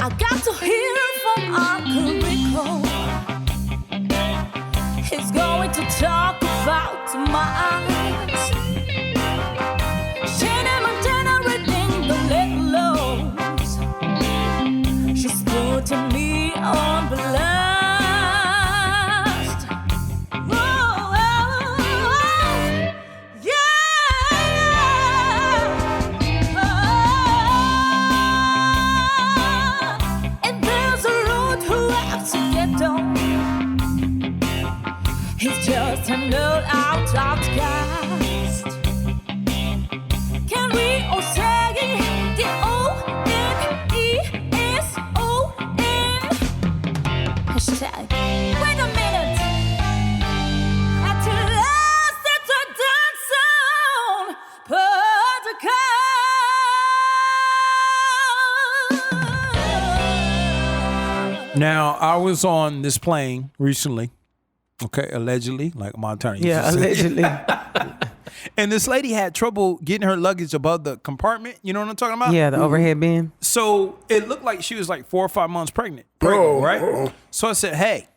I got to hear from Uncle Rico. He's going to talk about my eyes. Shannon Montana reading the letters. She's putting me on blast. Whoa, yeah. And there's a road who has to get on. He's just an old outcast. Can we all say the O-N-E-S-O-N? Hashtag. Wait a minute. At last, it's a Doneson Podcast. Now, I was on this plane recently. Okay, allegedly, like Montana used to say. Allegedly. And this lady had trouble getting her luggage above the compartment. You know what I'm talking about? Yeah, the overhead bin. So it looked like she was like 4 or 5 months pregnant, right? So I said, hey,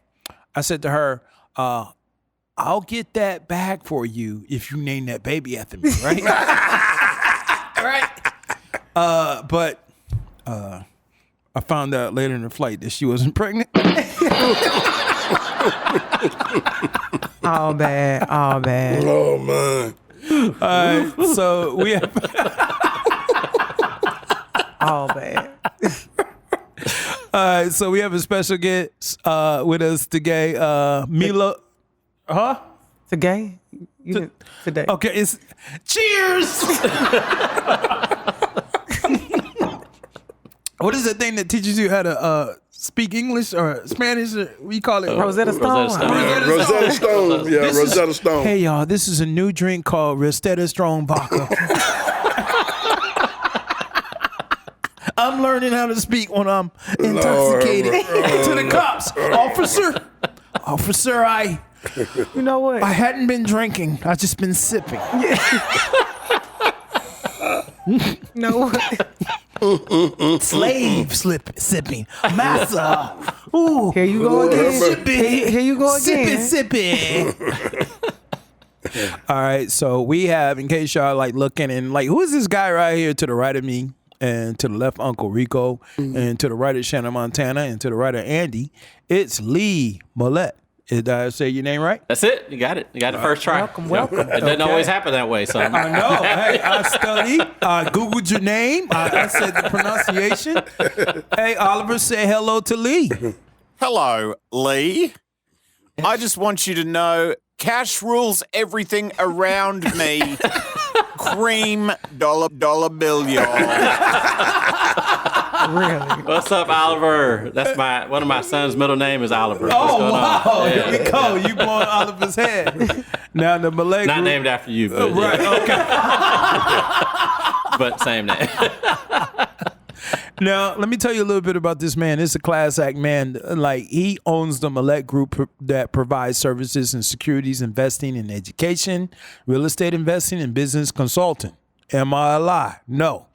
I said to her, I'll get that bag for you if you name that baby after me, right? Right. But I found out later in the flight that she wasn't pregnant. All bad. All bad. Oh, man. All right, so we have All bad. all right, so we have a special guest with us today, Millet. Huh? Today? Today. Okay, it's cheers. What is that thing that teaches you how to speak English or Spanish? Or what you call it? Rosetta Stone. Rosetta Stone. Yeah, Rosetta Stone. Hey, y'all, this is a new drink called Rosetta Stone Vodka. I'm learning how to speak when I'm intoxicated. To the cops. Officer, You know what? I hadn't been drinking. I just been sipping. You know what? Slave sipping. Massa. Ooh. Here you go again. Here you go again. Sipping. All right, so we have, in case y'all like looking and like, who is this guy right here to the right of me and to the left, Uncle Rico, and to the right of Shaana Montana, and to the right of Andy? It's Lee Millet. Did I say your name right? That's it. You got it. You got it first try. Welcome. It doesn't always happen that way. So I know. Hey, I studied. I Googled your name. I said the pronunciation. Hey, Oliver, say hello to Lee. Hello, Lee. I just want you to know cash rules everything around me. Cream dollar bill, y'all. Really? what's up, Oliver? That's one of my son's middle name is Oliver. What's Oh, going wow. on? Here we go. You blowing Oliver's head. Now, the Millet Not Group. named after you, but Right, okay. but same name. Now, let me tell you a little bit about this man. It's a class act man. Like, he owns the Millet Group that provides services in securities investing and education, real estate investing, and business consulting. Am I a lie? No.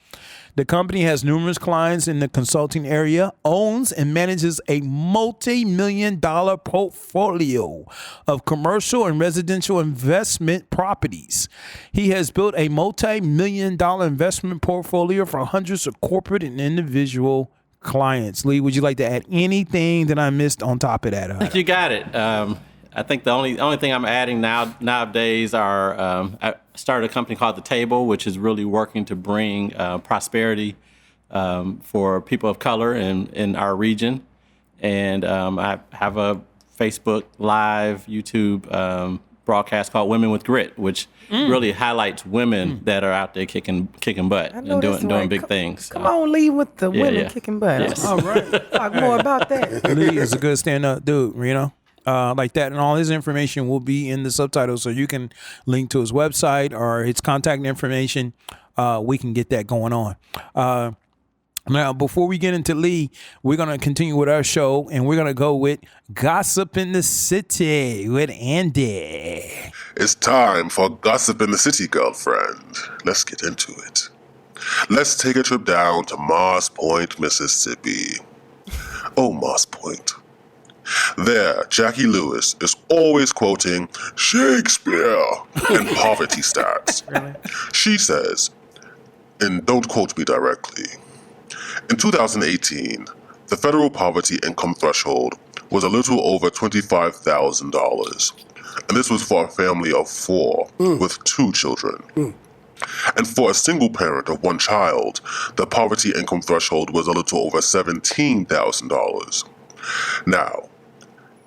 The company has numerous clients in the consulting area, owns and manages a multi-million-dollar portfolio of commercial and residential investment properties. He has built a multi-million-dollar investment portfolio for hundreds of corporate and individual clients. Lee, would you like to add anything that I missed on top of that? You got it. I think the only thing I'm adding nowadays are I started a company called The Table, which is really working to bring prosperity for people of color in our region. And I have a Facebook Live, YouTube broadcast called Women with Grit, which really highlights women that are out there kicking butt and doing big things. Come on, Lee, with the women kicking butt. Yes. All right. Talk more about that. Lee is a good stand-up dude, you know? Like that, and all his information will be in the subtitles, so you can link to his website or his contact information. We can get that going on. Now, before we get into Lee, we're going to continue with our show, and we're going to go with Gossip in the City with Andy. It's time for Gossip in the City, girlfriend. Let's get into it. Let's take a trip down to Mars Point, Mississippi. Oh, Moss Point. There, Jackie Lewis is always quoting Shakespeare and poverty stats. Really? She says, and don't quote me directly, in 2018, the federal poverty income threshold was a little over $25,000. And this was for a family of 4 with 2 children. And for a single parent of 1 child, the poverty income threshold was a little over $17,000. Now,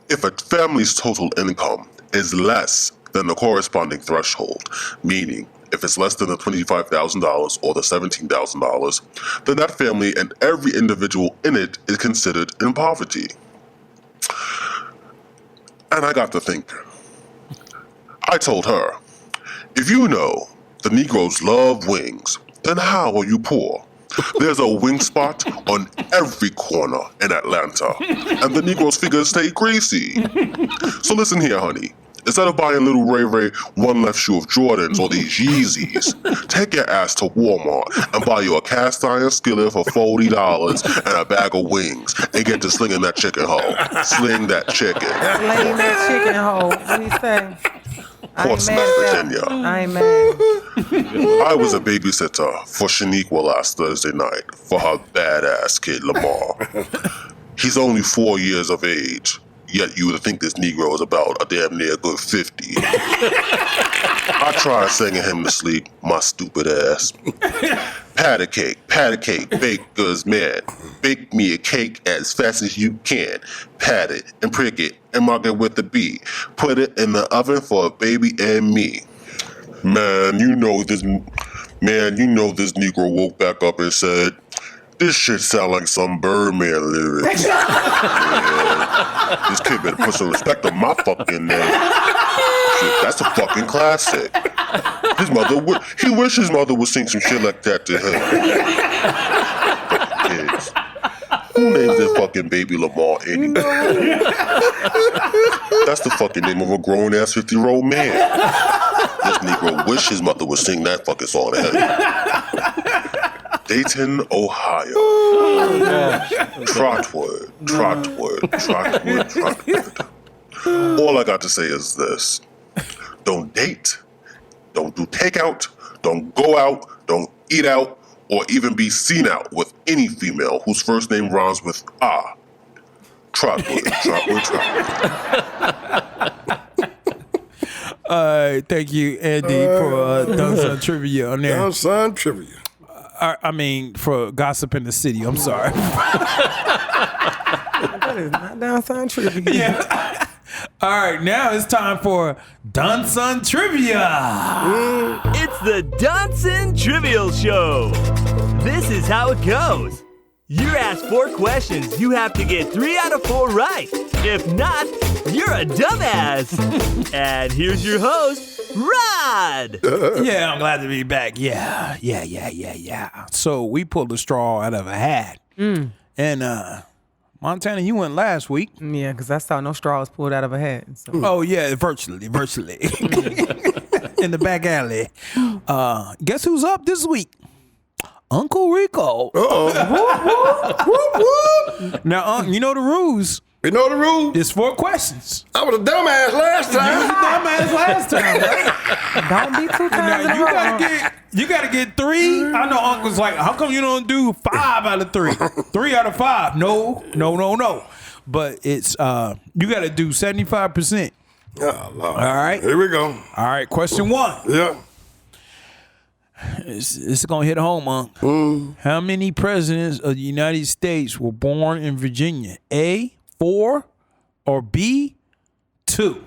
if a family's total income is less than the corresponding threshold, meaning if it's less than the $25,000 or the $17,000, then that family and every individual in it is considered in poverty. And I got to thinking. I told her, if you know the Negroes love wings, then how are you poor? There's a wing spot on every corner in Atlanta, and the Negroes figure stay greasy. So listen here, honey. Instead of buying little Ray Ray one left shoe of Jordans or these Yeezys, take your ass to Walmart and buy you a cast iron skillet for $40 and a bag of wings and get to slinging that chicken hoe. Sling that chicken. Sling that chicken hoe. What do you say? Portsmouth, Virginia. I ain't mad. I was a babysitter for Shaniqua last Thursday night for her badass kid Lamar. He's only 4 years of age, yet you would think this Negro is about a damn near good 50. I tried singing him to sleep, my stupid ass. Pat a cake, baker's man. Bake me a cake as fast as you can. Pat it and prick it and mark it with a B. Put it in the oven for a baby and me. Man, you know this Negro woke back up and said, this shit sound like some Birdman lyrics. Man, this kid better put some respect on my fucking name. Shit, that's a fucking classic. He wished his mother would sing some shit like that to him. Fucking kids. Who names their fucking baby Lamar anyway? That's the fucking name of a grown-ass 50-year-old man. This Negro wished his mother would sing that fucking song to him. Dayton, Ohio. Trotwood. All I got to say is this. Don't date, don't do takeout, don't go out, don't eat out, or even be seen out with any female whose first name rhymes with ah. Trotwood. Thank you, Andy, for Doneson Trivia on there. Doneson Trivia. I mean, for Gossip in the City. I'm sorry. That is not Doneson Trivia. Yeah. All right, now it's time for Doneson Trivia. It's the Doneson Trivial Show. This is how it goes. You're asked 4 questions. You have to get 3 out of 4 right. If not, you're a dumbass. And here's your host, Rod. Yeah, I'm glad to be back. Yeah. So we pulled a straw out of a hat. And Montana, you went last week. Yeah, because I saw no straws pulled out of a hat. So. Oh, yeah, virtually. In the back alley. Guess who's up this week? Uncle Rico. Now, you know the rules. You know the rules? It's 4 questions. I was a dumbass last time. Right? Don't be 2 times Now, you gotta get 3. I know Uncle's like, how come you don't do 5 out of 3? 3 out of 5. No. But it's you gotta do 75%. Oh, Lord. All right. Here we go. All right, question 1. Yeah. It's gonna hit home, Unc. How many presidents of the United States were born in Virginia? A, 4, or B, 2?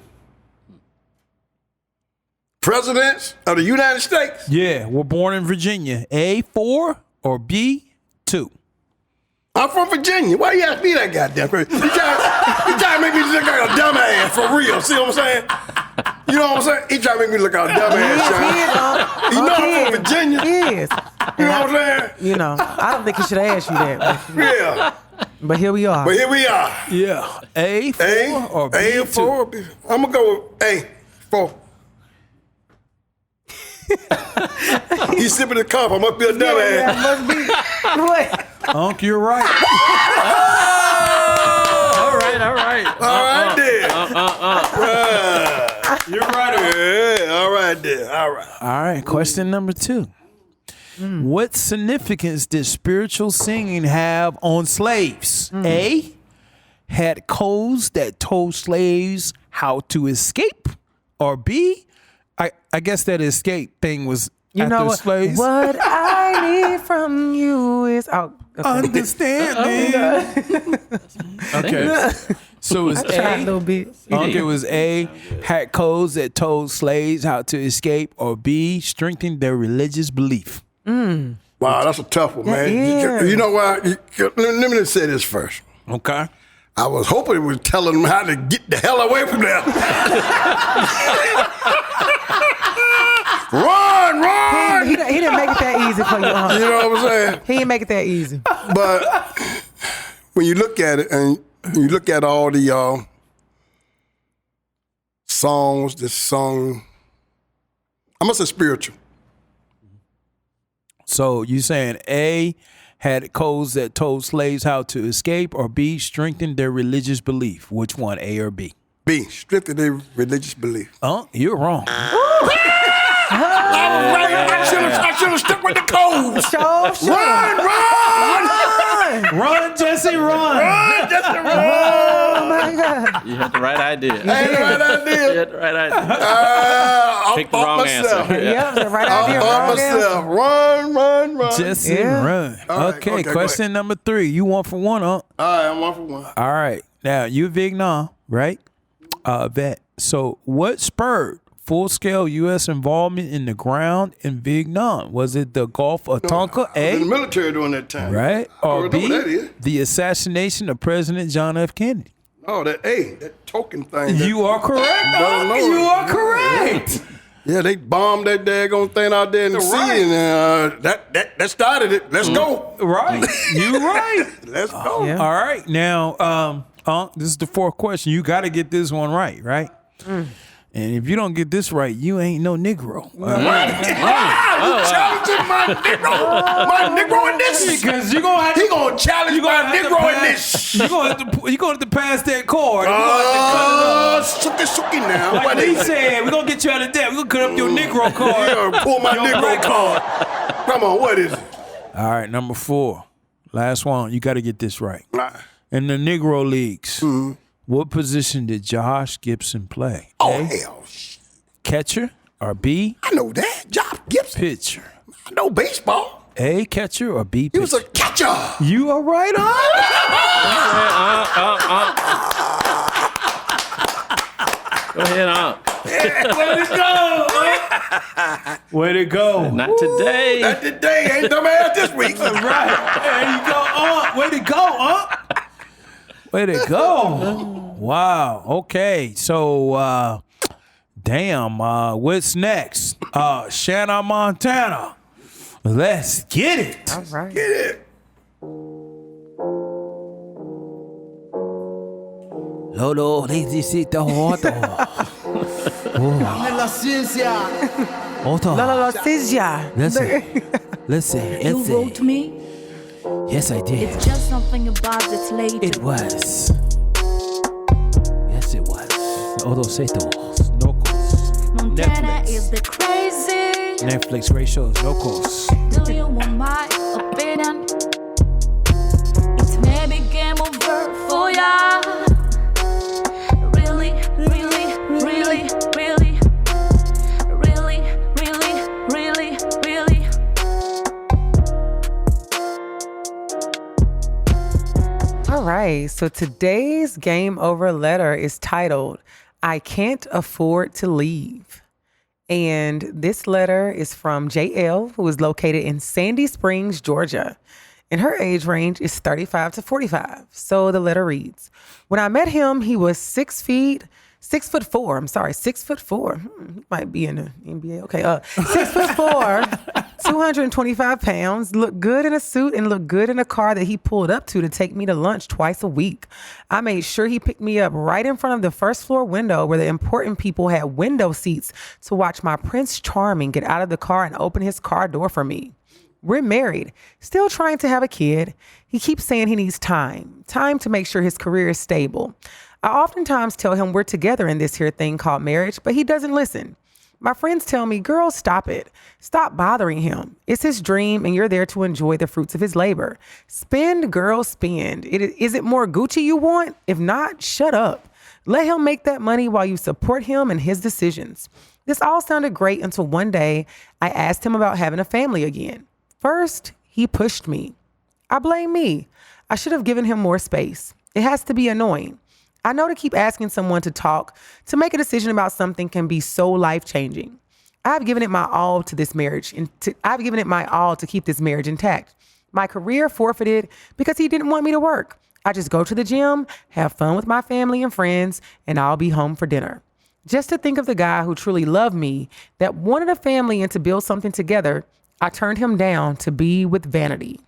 Presidents of the United States? Yeah, were born in Virginia. A, 4, or B, 2? I'm from Virginia. Why you ask me that goddamn question? You trying to make me look like a dumbass for real. See what I'm saying? You know what I'm saying? He trying to make me look like a dumbass. You know I'm from Virginia. Yes. You know what I'm saying? You know, I don't think he should have asked you that. Yeah. But here we are. Yeah. A, 4, or B, 2? 4. I'm going to go with A, 4. He's sipping the cup. I must be a dumbass. Yeah, must be. What? Unc, you're right. right. All right there. You're right. Yeah, all right there. All right. All right, question number 2. What significance did spiritual singing have on slaves? A, had codes that told slaves how to escape, or B, I guess that escape thing was You after know what? slaves. What I need from you is Understanding. Okay. So it was Try a little A. bit. It was A, had codes that told slaves how to escape, or B, strengthened their religious belief. Wow, that's a tough one, man. Yeah. You know what? Let me just say this first. Okay. I was hoping it was telling them how to get the hell away from there. Run! He didn't make it that easy for you, You know what I'm saying? He didn't make it that easy. But when you look at it and you look at all the songs that's sung, I'm gonna say spiritual. So you saying A, had codes that told slaves how to escape, or B, strengthened their religious belief? Which one, A or B? B, strengthen their religious belief. You're wrong. I should have stuck with the codes. Run! Run, Jesse, run! Run, Jesse, run! Oh my God. You had the right idea. Ain't the right You idea. had the right idea. Pick the wrong myself. answer. Yeah, the right idea. I'll Wrong myself. Run. Jesse, Yeah. run. All right, Okay, okay, go question number 3. You 1 for 1, huh? All right, I'm 1 for 1. All right. Now, you Vietnam, right? Vet. So what spurred full-scale U.S. involvement in the ground in Vietnam? Was it the Gulf of Tonkin, I was in the A, military during that time. right? I Or already know B, what that is. the assassination of President John F. Kennedy? Oh, that token thing. You are correct. No, no. You are correct. Yeah, they bombed that daggone thing out there in the sea, and that started it. Let's go. Right. You right. Let's go. Yeah. All right. Now, this is the 4th question. You got to get this one right, right? And if you don't get this right, you ain't no Negro. You challenging my Negro in this? Because you're going to have He gonna challenge my Negro in this. You're going to have to pass that card. Suki now. Like What he is it? said, we're going to get you out of debt. We're going to cut up your Negro card. Yeah, pull my Negro black card. Come on, what is it? All right, number 4. Last one. You got to get this right. Nah. In the Negro leagues, what position did Josh Gibson play? Oh, A, hell. catcher, or B, I know that. Josh Gibson. pitcher? I know baseball. A, catcher, or B, He pitcher? was a catcher. You are right on. Go ahead, Way to go. Not today. Not today. Ain't dumbass this week. Right. There you go, Way to go, Way to go. Wow. Okay. So, what's next? Shaana Montana. Let's get it. All right. Get it. Lolo, necesito otro. La ciencia. Otro. La Sizia. Listen. You wrote me. Yes, I did. It's just something about this lady. It was. Yes, it was. Odocetos, Nocos. Montana Netflix. is the crazy. Netflix great shows, Nocos. Do you want my opinion? It's maybe game over for ya. Really. All right. So today's game over letter is titled, I Can't Afford to Leave. And this letter is from JL, who is located in Sandy Springs, Georgia. And her age range is 35 to 45. So the letter reads, when I met him, he was 6 foot 4. He might be in the NBA. Okay. 6 foot 4, 225 pounds, looked good in a suit and looked good in a car that he pulled up to take me to lunch twice a week. I made sure he picked me up right in front of the first floor window where the important people had window seats to watch my Prince Charming get out of the car and open his car door for me. We're married, still trying to have a kid. He keeps saying he needs time to make sure his career is stable. I oftentimes tell him we're together in this here thing called marriage, but he doesn't listen. My friends tell me, girl, stop it. Stop bothering him. It's his dream and you're there to enjoy the fruits of his labor. Spend, girl, spend. Is it more Gucci you want? If not, shut up. Let him make that money while you support him and his decisions. This all sounded great until one day I asked him about having a family again. First, he pushed me. I blame me. I should have given him more space. It has to be annoying. I know to keep asking someone to talk, to make a decision about something can be so life-changing. I've given it my all to this marriage, and I've given it my all to keep this marriage intact. My career forfeited because he didn't want me to work. I just go to the gym, have fun with my family and friends, and I'll be home for dinner. Just to think of the guy who truly loved me, that wanted a family and to build something together, I turned him down to be with vanity.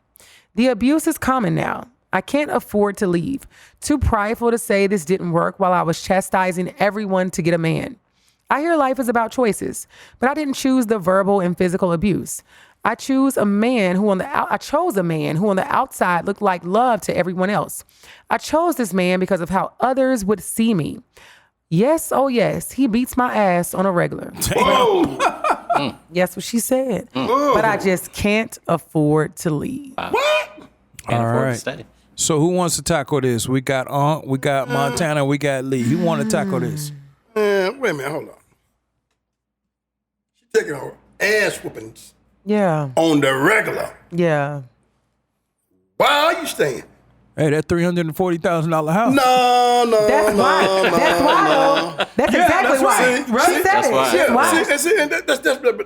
The abuse is common now. I can't afford to leave. Too prideful to say this didn't work while I was chastising everyone to get a man. I hear life is about choices, but I didn't choose the verbal and physical abuse. I chose a man who on the outside looked like love to everyone else. I chose this man because of how others would see me. Yes, oh yes, he beats my ass on a regular. Whoa. Yes, what she said. But I just can't afford to leave. What? Can't afford right. to stay. So who wants to tackle this? We got we got Montana, we got Lee. Who want to tackle this? Wait a minute, hold on. She's taking her ass whoopings Yeah, on the regular. yeah. Why are you staying? Hey, that $340,000 house. No. That's why. That's why, though. That's exactly why. Right? She said That's it. why. That's why. That's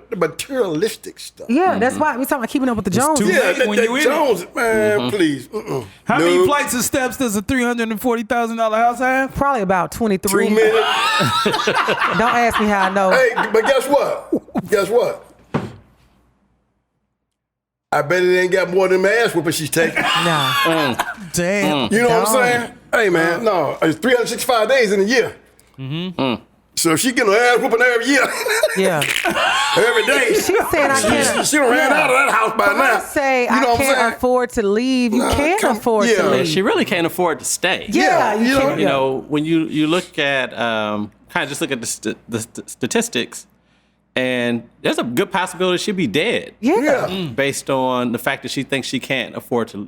the materialistic stuff. Yeah, that's why. We're talking about keeping up with the Joneses. too Yeah, late when that you in it. Jones, man, please. How many flights of steps does a $340,000 house have? Probably about 23. 2 minutes. Don't ask me how I know. Hey, but guess what? Guess what? I bet it ain't got more than the ass whooping she's taking. Nah. Damn. You know what I'm No. saying? Hey, man, no. It's 365 days in a year. So she getting her ass whooping every year. Yeah. Every day. She said I can't. She done ran out of that house by now. I say You know I what I'm saying? can't afford to leave. You Nah, can't come- afford yeah. to leave. She really can't afford to stay. Yeah, you know- can't. You know, when you look at kind of just look at the statistics, and there's a good possibility she'll be dead Yeah. based on the fact that she thinks she can't afford to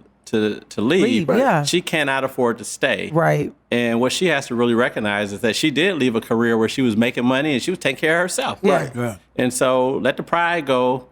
leave. Leave, yeah. She cannot afford to stay. Right. And what she has to really recognize is that she did leave a career where she was making money and she was taking care of herself. Yeah. Yeah. And so let the pride go.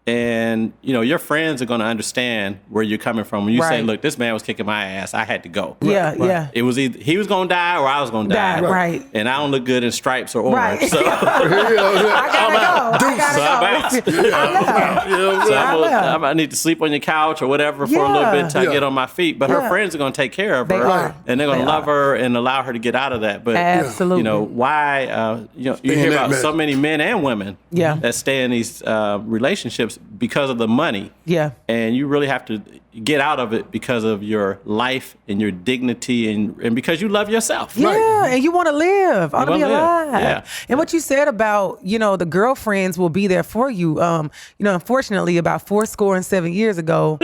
And, you know, your friends are going to understand where you're coming from. When you say, Right. look, this man was kicking my ass. I had to go. Yeah, yeah. It was either he was going to die or I was going to die. Die, right. And I don't look good in stripes or orange. Right. So, You know what I'm saying? I gotta go. So I'm out. I left. You know what I'm saying? I need to sleep on your couch or whatever for a little bit until I Yeah. get on my feet. But her Yeah. friends are going to take care of They her. are. And they're going They to love are. her and allow her to get out of that. But, Absolutely. you know, why, you in hear that about mess. so many men and women Yeah. that stay in these relationships because of the money. Yeah. And you really have to get out of it because of your life and your dignity and because you love yourself. Yeah, and you want to live. I want to be wanna live. alive. Yeah. And what you said about, you know, the girlfriends will be there for you. You know, unfortunately, about 7 years ago,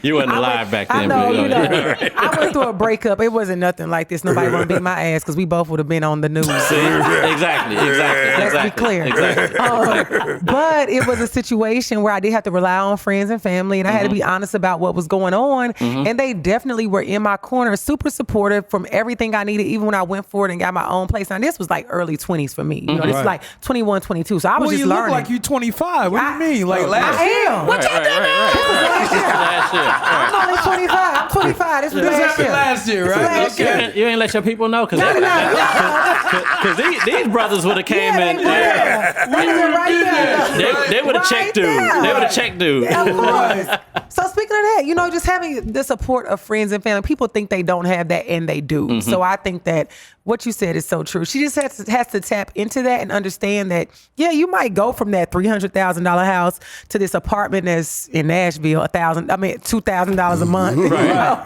You wasn't alive back then. I know, but, you know, I went through a breakup. It wasn't nothing like this. Nobody want to beat my ass because we both would have been on the news. Exactly. Let's be clear. Exactly. But it was a situation where I did have to rely on friends and family, and I had to be honest about what was going on. And they definitely were in my corner, super supportive from everything I needed, even when I went forward and got my own place. Now, this was like early 20s for me. You know, this is like 21, 22. So I was Well, just you learning. look like you 25. What do you mean? Like last I year? am. What y'all doing last year? I'm only 25. I'm 25. This was This last happened year. last year, right? last year. Okay. You ain't let your people know because these brothers would have came in. They would have checked dude. They would have checked dude. Of course. So speaking of that, you know, just having the support of friends and family, people think they don't have that and they do. So I think that what you said is so true. She just has to tap into that and understand that, yeah, you might go from that $300,000 house to this apartment that's in Nashville, $2,000 a month.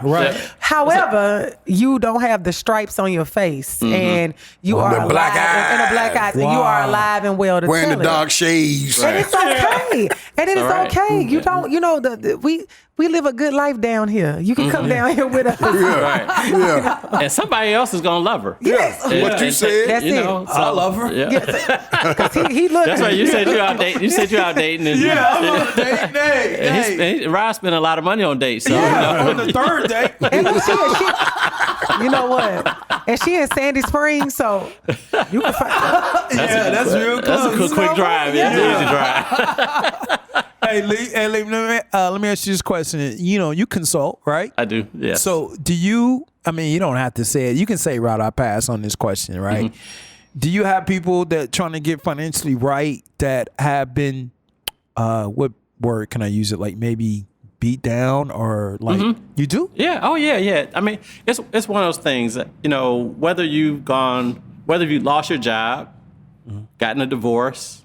Right. However, you don't have the stripes on your face, and you are alive, black eyes. and the black eyes, and you are alive and well to Wearing tell the it. dark shades. And it's okay. And it is okay. You don't, we live a good life down here. You can come down here with us. Right. And somebody else is gonna love her. Yes. What you said. That's You it. know, I love her. Yeah. Because he looked. That's right. You said you out dating. You said you out dating. And I'm on a date. Hey. Rob spent a lot of money on dates. So On the third date. And look, she, you know what? And she in Sandy Springs, so you can find. That's real close. That's a quick drive. Yeah. It's an easy drive. Hey, Lee, let me ask you this question. You consult, right? I do. Yeah. So do you, you don't have to say it. You can say, Rod, I pass on this question, right? Mm-hmm. Do you have people that trying to get financially right that have been, what word can I use it? Like maybe beat down or like you do? Yeah. Oh, yeah. I mean, it's one of those things that, whether you've lost your job, gotten a divorce,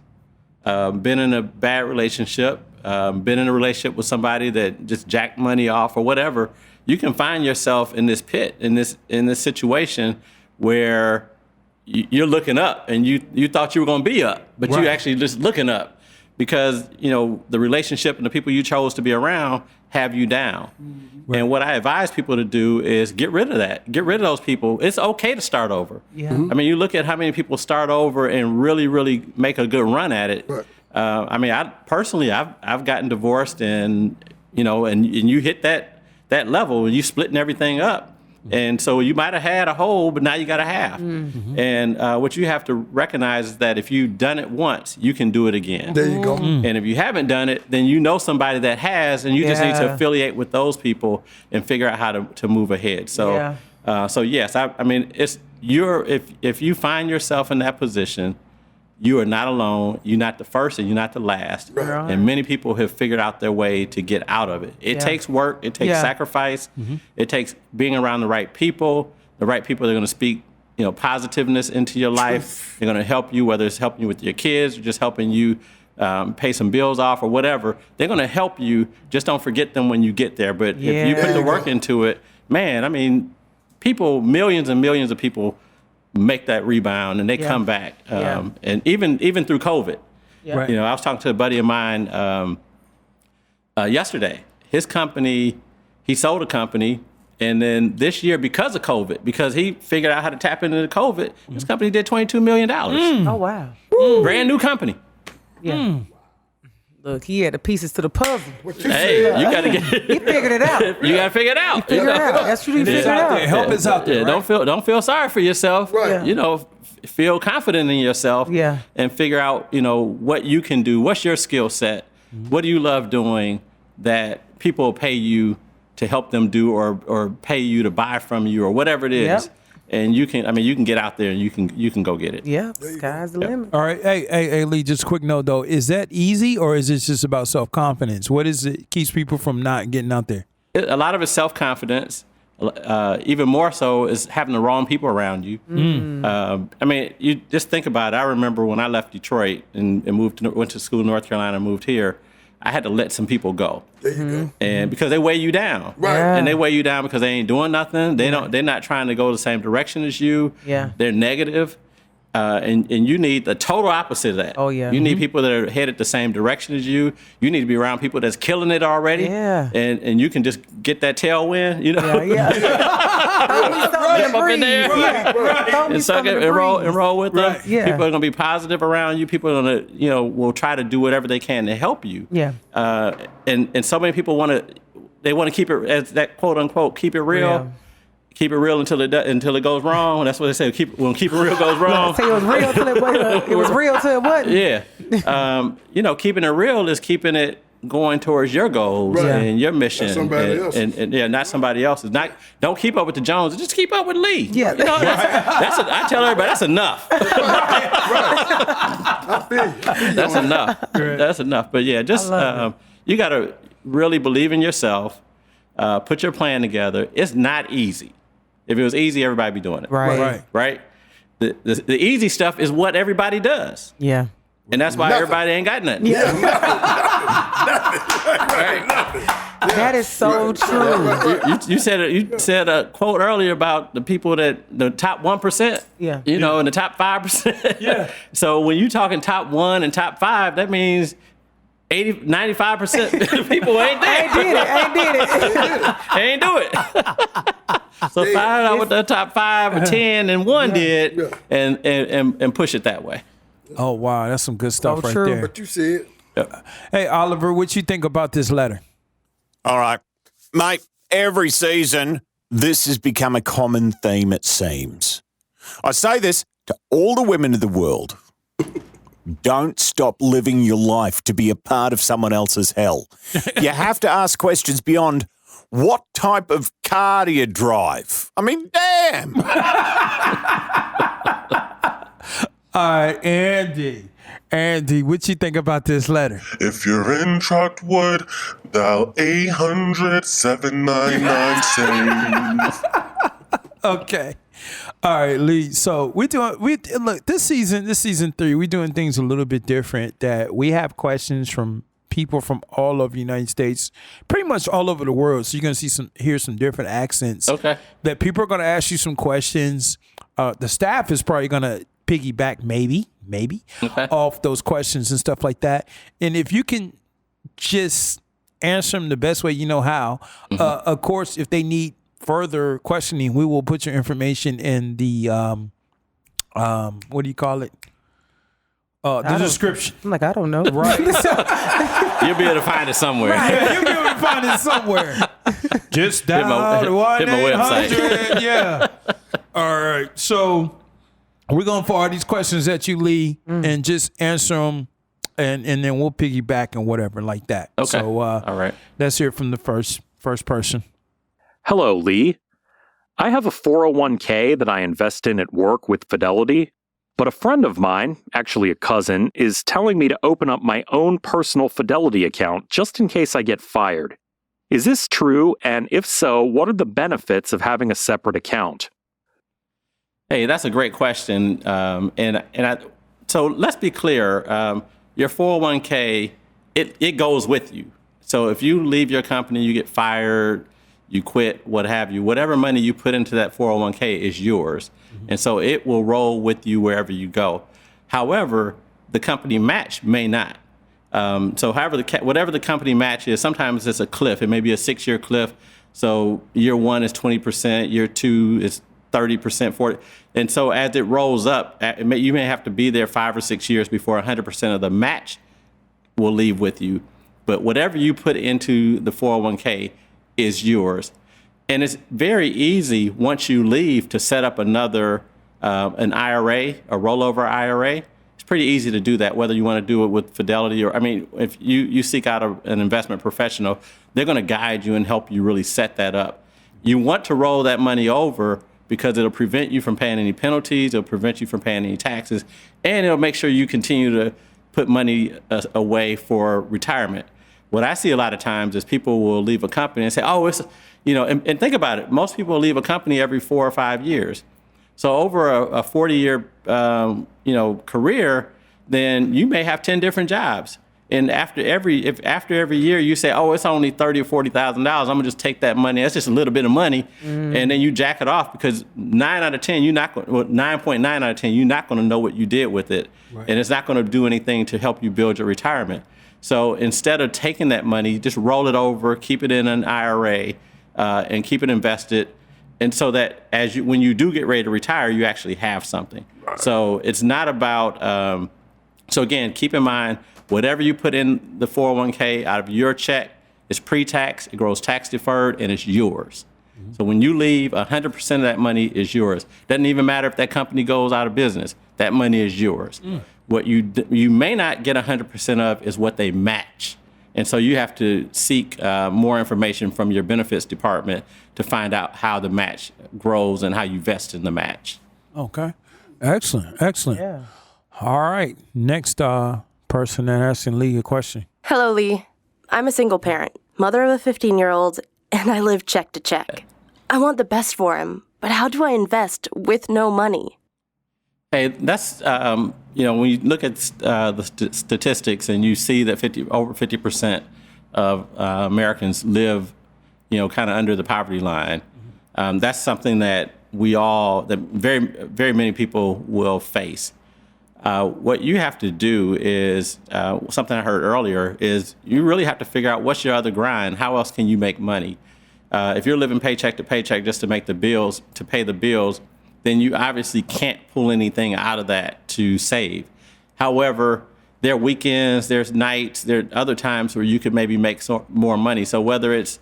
been in a bad relationship, been in a relationship with somebody that just jacked money off or whatever, you can find yourself in this pit, in this situation where you're looking up and you thought you were going to be up, but you actually just looking up because, the relationship and the people you chose to be around have you down. Right. And what I advise people to do is get rid of that. Get rid of those people. It's okay to start over. Yeah. I mean, you look at how many people start over and really, really make a good run at it. Right. I've gotten divorced and you hit that level and you splitting everything up. And so you might have had a whole, but now you got a half. And what you have to recognize is that if you've done it once, you can do it again. There you go. And if you haven't done it, then you know somebody that has, and you just need to affiliate with those people and figure out how to move ahead. So, yes, I mean, if you find yourself in that position, you are not alone. You're not the first and you're not the last. Right. And many people have figured out their way to get out of it. It takes work. It takes sacrifice. It takes being around the right people that are going to speak, positiveness into your life. They're going to help you, whether it's helping you with your kids or just helping you pay some bills off or whatever. They're going to help you. Just don't forget them when you get there. But if you put the work into it, man, I mean, millions and millions of people make that rebound and they come back. And even through COVID, Right. I was talking to a buddy of mine yesterday. His company, he sold a company, and then this year because of COVID, because he figured out how to tap into the COVID, his company did $22 million. Oh, wow. Brand new company. Yeah. Look, he had the pieces to the puzzle. Hey, you got to get. He figured it out. You got to figure it out. Figure it out. That's what he figured out. Help is out there. Yeah, Right? don't feel sorry for yourself. Right. Feel confident in yourself. Yeah. And figure out, what you can do. What's your skill set? What do you love doing that people will pay you to help them do or pay you to buy from you or whatever it is. Yep. And you can get out there and you can go get it. Yeah, sky's the limit. All right. Hey, Lee, just a quick note though. Is that easy or is it just about self-confidence? What is it keeps people from not getting out there? A lot of it's self-confidence. Even more so is having the wrong people around you. You just think about it. I remember when I left Detroit and went to school in North Carolina and moved here, I had to let some people go. There you go. And because they weigh you down. Right. Yeah. And they weigh you down because they ain't doing nothing. They're not trying to go the same direction as you. Yeah. They're negative. And you need the total opposite of that. Oh, yeah. You need people that are headed the same direction as you. You need to be around people that's killing it already. Yeah. And you can just get that tailwind, Yeah. Get up in there. And suck it and roll with them. Right. Yeah. People are gonna be positive around you. People are gonna, will try to do whatever they can to help you. Yeah. And so many people want to keep it as that quote unquote keep it real. Yeah. Keep it real until it goes wrong. That's what they say. When keep it real goes wrong. Say it was real till it was real till it wasn't. Yeah. Keeping it real is keeping it going towards your goals Right. and your mission. Not somebody else. And not somebody else's. Don't keep up with the Joneses. Just keep up with Lee. Yeah. I tell everybody that's enough. I feel you. That's enough. That's enough. But yeah, just you got to really believe in yourself. Put your plan together. It's not easy. If it was easy, everybody be doing it. Right. Right. The easy stuff is what everybody does. Yeah. And that's why everybody ain't got nothing. Yeah. That is so true. You said a quote earlier about the people the top 1%. Yeah. And the top 5%. Yeah. So when you talking top 1 and top 5, that means 95% of people ain't there. Ain't did it. Ain't do it. So find out what the top 5 or 10 and 1 did, and push it that way. Oh wow, that's some good stuff right true. there. But you said. Hey Oliver, what you think about this letter? All right, mate, every season, this has become a common theme, it seems. I say this to all the women of the world. Don't stop living your life to be a part of someone else's hell. You have to ask questions beyond what type of car do you drive? I mean, damn. All right, Andy, what you think about this letter? If you're in Trotwood, dial 800-799-SAVE. Okay. All right, Lee. So look, this season 3, we're doing things a little bit different. That we have questions from people from all over the United States, pretty much all over the world. So you're gonna hear some different accents. Okay. That people are gonna ask you some questions. The staff is probably gonna piggyback maybe off those questions and stuff like that. And if you can just answer them the best way you know how, of course, if they need further questioning, we will put your information in the what do you call it? The description. I'm like, I don't know. Right. You'll be able to find it somewhere. Yeah, you'll be able to find it somewhere. Just dial hit my website. 1-800. Yeah. All right. So we're gonna forward these questions at you, Lee, and just answer them, and then we'll piggyback and whatever like that. Okay. So all right. Let's hear it from the first person. Hello, Lee. I have a 401k that I invest in at work with Fidelity, but a friend of mine, actually a cousin, is telling me to open up my own personal Fidelity account just in case I get fired. Is this true? And if so, what are the benefits of having a separate account? Hey, that's a great question. So let's be clear. Your 401k, it goes with you. So if you leave your company, you get fired, you quit, what have you, whatever money you put into that 401k is yours. And so it will roll with you wherever you go. However, the company match may not. So whatever the company match is, sometimes it's a cliff. It may be a 6-year cliff. So year 1 is 20%, year 2 is 30%, 40%. And so as it rolls up, you may have to be there 5 or 6 years before 100% of the match will leave with you. But whatever you put into the 401k is yours. And it's very easy once you leave to set up another, an IRA, a rollover IRA. It's pretty easy to do that, whether you want to do it with Fidelity or, if you seek out an investment professional, they're going to guide you and help you really set that up. You want to roll that money over because it'll prevent you from paying any penalties, it'll prevent you from paying any taxes, and it'll make sure you continue to put money away for retirement. What I see a lot of times is people will leave a company and say, oh, it's, and think about it. Most people leave a company every 4 or 5 years. So over a 40-year, career, then you may have 10 different jobs. And after every year you say, oh, it's only $30,000 or $40,000, I'm gonna just take that money. That's just a little bit of money, and then you jack it off because 9.9 out of 10, you're not gonna know what you did with it, and it's not gonna do anything to help you build your retirement. So instead of taking that money, just roll it over, keep it in an IRA, and keep it invested, and so that when you do get ready to retire, you actually have something. Right. So it's not about. So again, keep in mind, whatever you put in the 401k out of your check is pre-tax, it grows tax deferred, and it's yours. Mm-hmm. So when you leave, 100% of that money is yours. Doesn't even matter if that company goes out of business. That money is yours. What you may not get 100% of is what they match. And so you have to seek more information from your benefits department to find out how the match grows and how you vest in the match. Okay. Excellent. Yeah. All right. Next person that asking Lee a question. Hello, Lee. I'm a single parent, mother of a 15-year-old, and I live check to check. I want the best for him, but how do I invest with no money? Hey, that's when you look at the statistics and you see that over 50% of Americans live, kind of under the poverty line. That's something that that very, very many people will face. What you have to do is something I heard earlier is you really have to figure out what's your other grind. How else can you make money? If you're living paycheck to paycheck just to make the bills, to pay the bills, then you obviously can't pull anything out of that to save. However, there are weekends, there's nights, there are other times where you could maybe make more money. So whether it's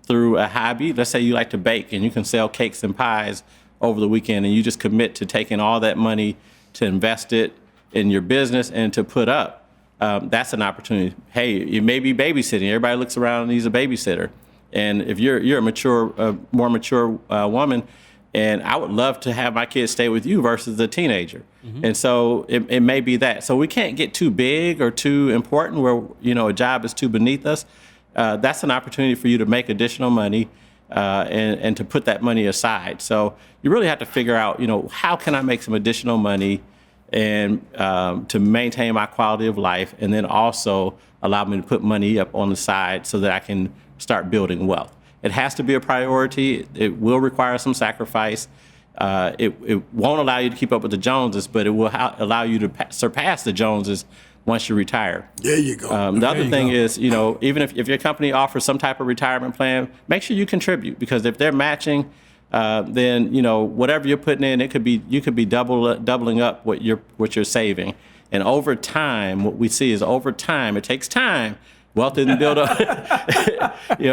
through a hobby, let's say you like to bake and you can sell cakes and pies over the weekend and you just commit to taking all that money to invest it in your business and to put up, that's an opportunity. Hey, you may be babysitting. Everybody looks around and needs a babysitter. And if you're a more mature woman, and I would love to have my kids stay with you versus a teenager. Mm-hmm. And so it may be that. So we can't get too big or too important where, a job is too beneath us. That's an opportunity for you to make additional money and to put that money aside. So you really have to figure out, how can I make some additional money and to maintain my quality of life, and then also allow me to put money up on the side so that I can start building wealth. It has to be a priority. It will require some sacrifice. It won't allow you to keep up with the Joneses, but it will allow you to surpass the Joneses once you retire. There you go. The other thing is, even if your company offers some type of retirement plan, make sure you contribute, because if they're matching, then whatever you're putting in, you could be doubling up what you're saving. And over time, what we see is it takes time. Wealth isn't built up. A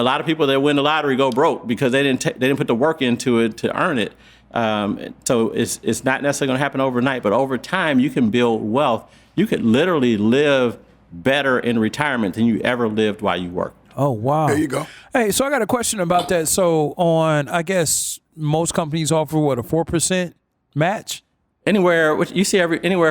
lot of people that win the lottery go broke because they didn't put the work into it to earn it. So it's not necessarily going to happen overnight, but over time you can build wealth. You could literally live better in retirement than you ever lived while you worked. Oh, wow. There you go. Hey, so I got a question about that. So I guess most companies offer a 4% match? Anywhere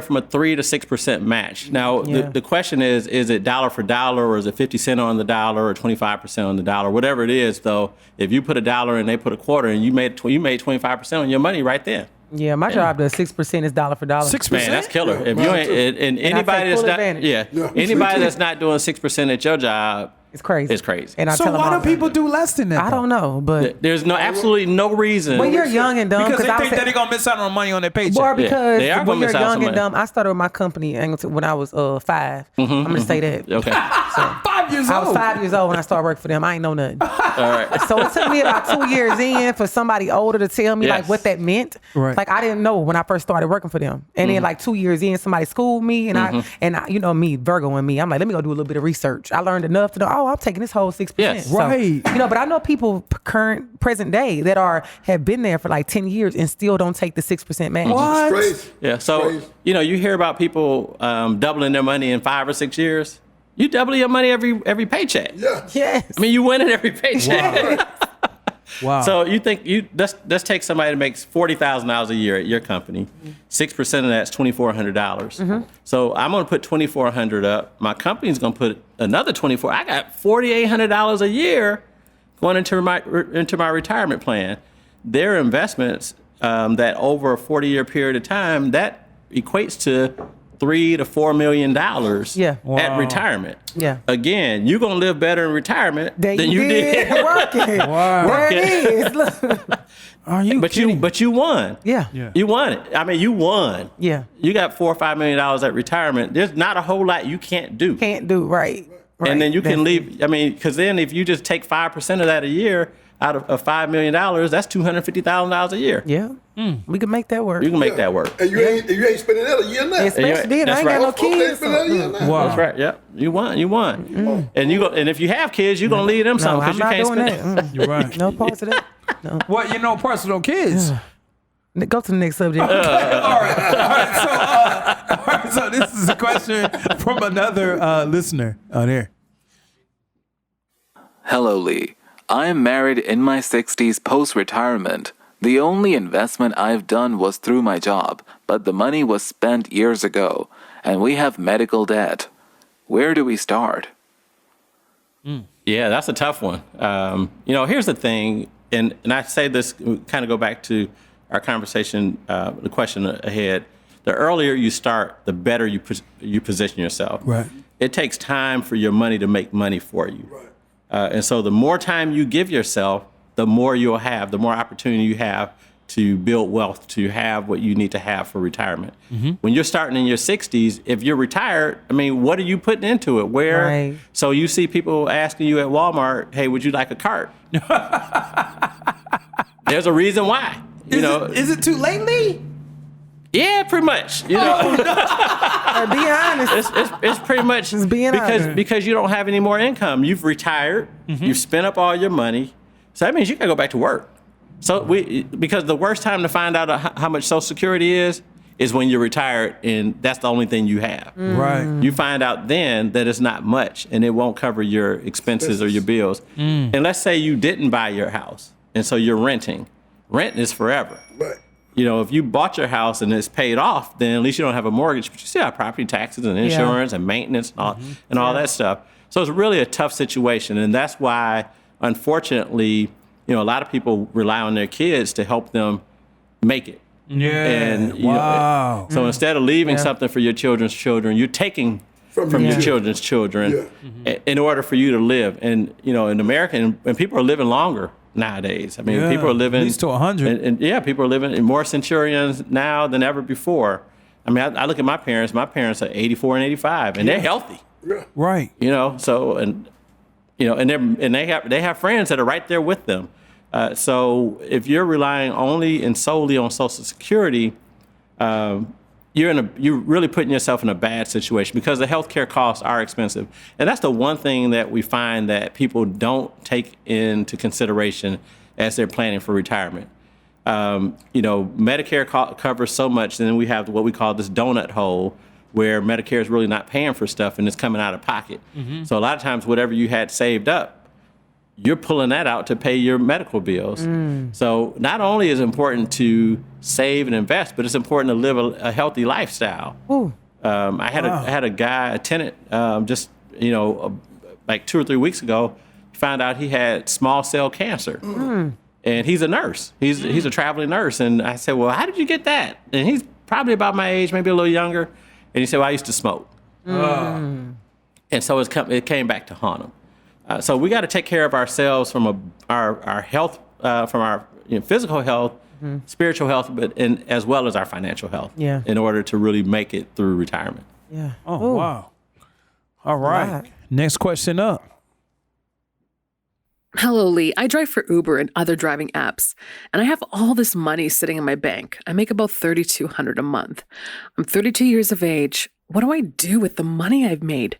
from a 3 to 6% match. Now, the question is it dollar for dollar, or is it 50 cents on the dollar, or 25% on the dollar? Whatever it is, though, if you put $1 and they put $0.25, and you made 25% on your money right then. Yeah, my job does 6% is dollar for dollar. 6%? Man, that's killer. If you ain't, and anybody that's not, anybody that's not doing 6% at your job, it's crazy. It's crazy. And so why do people do less than that? I don't know, but there's absolutely no reason. When you're young and dumb, because they think that they're gonna miss out on money on their paycheck. Or because they are when you're young and dumb, money. I started with my company when I was 5. I'm gonna say that. Okay. So, 5 years old. I was 5 years old when I started working for them. I ain't know nothing. All right. So it took me about 2 years in for somebody older to tell me like what that meant. Right. Like I didn't know when I first started working for them. And then like 2 years in, somebody schooled me, and I me, Virgo and me, I'm like, let me go do a little bit of research. I learned enough to know, I'm taking this whole 6%. Yes. So, Right. but I know people present day that have been there for like 10 years and still don't take the 6% match. What? Crazy. Yeah. So Crazy. you hear about people doubling their money in 5 or 6 years. You double your money every paycheck. Yeah. Yes. I mean, you win it every paycheck. Wow. So you think let's take somebody that makes $40,000 a year at your company. 6% of that's $2,400. So I'm going to put $2,400 up. My company's going to put another $2,400. I got $4,800 a year going into my retirement plan. Their investments that over a 40-year period of time, that equates to $3 to $4 million at retirement. Yeah. Again, you're gonna live better in retirement than you did working. Wow. There it is. Look. Are you kidding? But you won. Yeah. You won it. I mean, you won. Yeah. You got $4 or $5 million at retirement. There's not a whole lot you can't do. Can't do right. And then you can That's leave. I mean, because then if you just take 5% of that a year out of $5 million, that's $250,000 a year. Yeah. We can make that work. You can make that work. And you ain't spending that a year now. Especially then, I ain't got no kids. Spending that a year now. Wow. That's right. Yeah, you won. And and if you have kids, you're gonna leave them No, something I'm because you not can't doing spend that. You're right. No parts of that. No. Well, personal kids. Go to the next subject. All right. So this is a question from another listener on here. Hello, Lee. I am married in my 60s post-retirement. The only investment I've done was through my job, but the money was spent years ago, and we have medical debt. Where do we start? Yeah, that's a tough one. Here's the thing, and I say this, kind of go back to our conversation, the question ahead, the earlier you start, the better you position yourself. Right. It takes time for your money to make money for you. Right. And so the more time you give yourself, the more you'll have, the more opportunity you have to build wealth, to have what you need to have for retirement. Mm-hmm. When you're starting in your 60s, if you're retired, I mean, what are you putting into it? Where? Right. So you see people asking you at Walmart, hey, would you like a cart? There's a reason why. Is it too late, Lee? Yeah, pretty much. You know, be honest. It's pretty much because you don't have any more income. You've retired. Mm-hmm. You've spent up all your money. So that means you got to go back to work. So because the worst time to find out how much Social Security is when you're retired and that's the only thing you have. Mm. Right. You find out then that it's not much and it won't cover your expenses or your bills. Mm. And let's say you didn't buy your house and so you're renting. Rent is forever. Right. If you bought your house and it's paid off, then at least you don't have a mortgage, but you still have property taxes and insurance and maintenance and all that stuff. So it's really a tough situation. And that's why, unfortunately, a lot of people rely on their kids to help them make it. Yeah. And, wow. So instead of leaving something for your children's children, you're taking from your children's children in order for you to live. And, in America, and people are living longer nowadays. I mean, people are living at least to 100. And people are living in more centurions now than ever before. I mean, I look at my parents. My parents are 84 and 85, and they're healthy. Yeah. Right. So and they have friends that are right there with them. So if you're relying only and solely on Social Security, you're really putting yourself in a bad situation because the healthcare costs are expensive. And that's the one thing that we find that people don't take into consideration as they're planning for retirement. Medicare covers so much, and then we have what we call this donut hole where Medicare is really not paying for stuff and it's coming out of pocket. Mm-hmm. So a lot of times whatever you had saved up, you're pulling that out to pay your medical bills. Mm. So not only is it important to save and invest, but it's important to live a healthy lifestyle. I had a guy, a tenant, like 2 or 3 weeks ago, found out he had small cell cancer. Mm. And he's a nurse. He's a traveling nurse. And I said, well, how did you get that? And he's probably about my age, maybe a little younger. And he said, well, I used to smoke. Mm. And so it came back to haunt him. So we got to take care of ourselves from our health, from our physical health, spiritual health, as well as our financial health in order to really make it through retirement. Yeah. Oh, wow. All right. Next question up. Hello, Lee. I drive for Uber and other driving apps, and I have all this money sitting in my bank. I make about $3,200 a month. I'm 32 years of age. What do I do with the money I've made?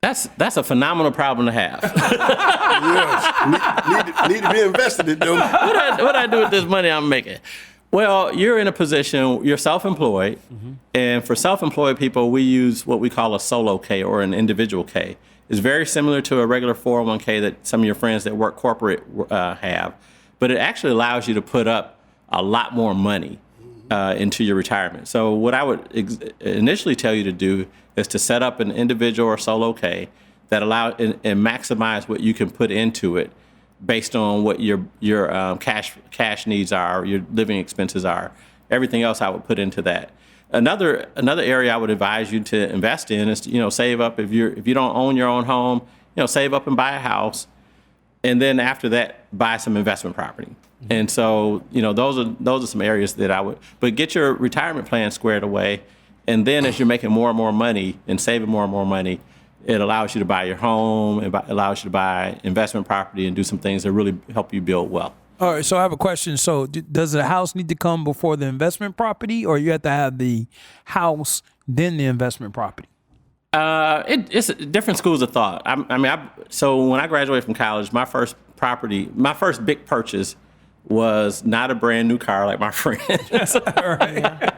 That's a phenomenal problem to have. Yes, need to be invested in, though. What do I do with this money I'm making? Well, you're in a position, you're self-employed, and for self-employed people, we use what we call a solo K or an individual K. It's very similar to a regular 401k that some of your friends that work corporate have, but it actually allows you to put up a lot more money into your retirement. So what I would initially tell you to do is to set up an individual or solo K that allow and maximize what you can put into it based on what your cash needs are, your living expenses are. Everything else I would put into that. Another area I would advise you to invest in is save up if you don't own your own home, save up and buy a house, and then after that buy some investment property. And so those are some areas that I would. But get your retirement plan squared away, and then as you're making more and more money and saving more and more money, it allows you to buy your home, it allows you to buy investment property and do some things that really help you build wealth. All right, so I have a question. So does the house need to come before the investment property, or you have to have the house, then the investment property? It's different schools of thought. So when I graduated from college, my first big purchase was not a brand new car like my friends. Right.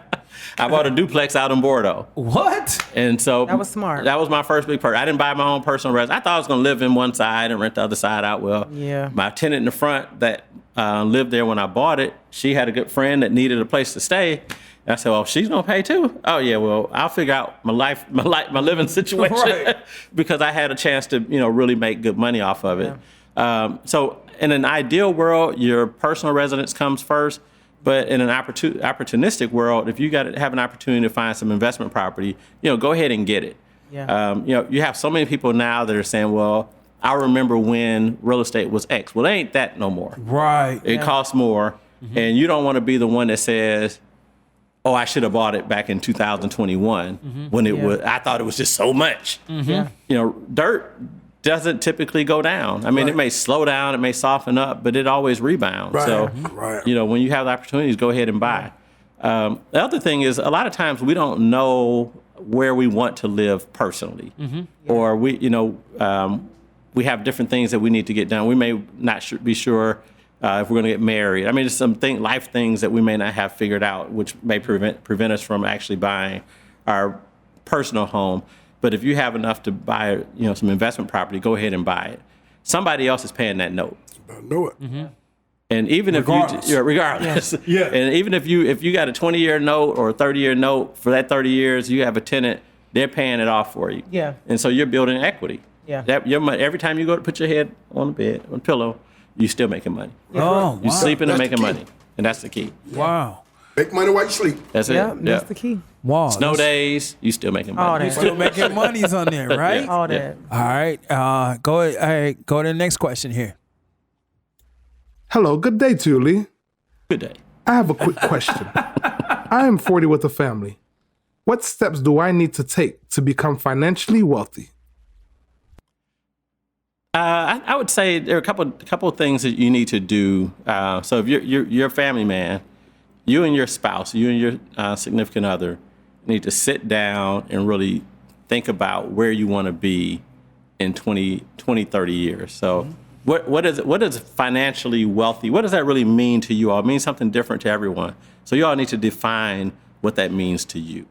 I bought a duplex out in Bordeaux. What? And so that was smart. That was my first big purchase. I didn't buy my own personal residence. I thought I was going to live in one side and rent the other side out. Well, my tenant in the front that lived there when I bought it, she had a good friend that needed a place to stay. And I said, well, she's going to pay too? Oh, yeah, well, I'll figure out my living situation right. because I had a chance to, really make good money off of it. Yeah. So in an ideal world, your personal residence comes first, But in an opportunistic world, if you have an opportunity to find some investment property, go ahead and get it. Yeah. You have so many people now that are saying, well, I remember when real estate was X. Well, it ain't that no more. Right. It costs more. And you don't want to be the one that says, oh, I should have bought it back in 2021 when it was, I thought it was just so much. Dirt doesn't typically go down. I mean, it may slow down, it may soften up, but it always rebounds. Right. So, Right. when you have the opportunities, go ahead and buy. The other thing is, a lot of times we don't know where we want to live personally, or we have different things that we need to get done. We may not be sure if we're going to get married. I mean, there's some life things that we may not have figured out, which may prevent us from actually buying our personal home. But if you have enough to buy, some investment property, go ahead and buy it. Somebody else is paying that note. I know it. And even Regardless. regardless, Yeah. and even if you got a 20-year note or a 30-year note, for that 30 years, you have a tenant, they're paying it off for you. Yeah. And so you're building equity. Yeah. That your money, every time you go to put your head on the bed, on the pillow, you're still making money. Oh, You're wow. sleeping and That's the making key. money. And that's the key. Wow. Make money while you sleep. That's it. Yeah, that's the key. Wow. Snow days, you still making money. All that. Still making monies on there, right? All that. All right. Go ahead. All right. Go to the next question here. Hello, good day to you, Lee. Good day. I have a quick question. I am 40 with a family. What steps do I need to take to become financially wealthy? I would say there are a couple of things that you need to do. So if you're a family man, you and your spouse, you and your significant other need to sit down and really think about where you want to be in 20, 30 years. So what is financially wealthy? What does that really mean to you all? It means something different to everyone. So you all need to define what that means to you.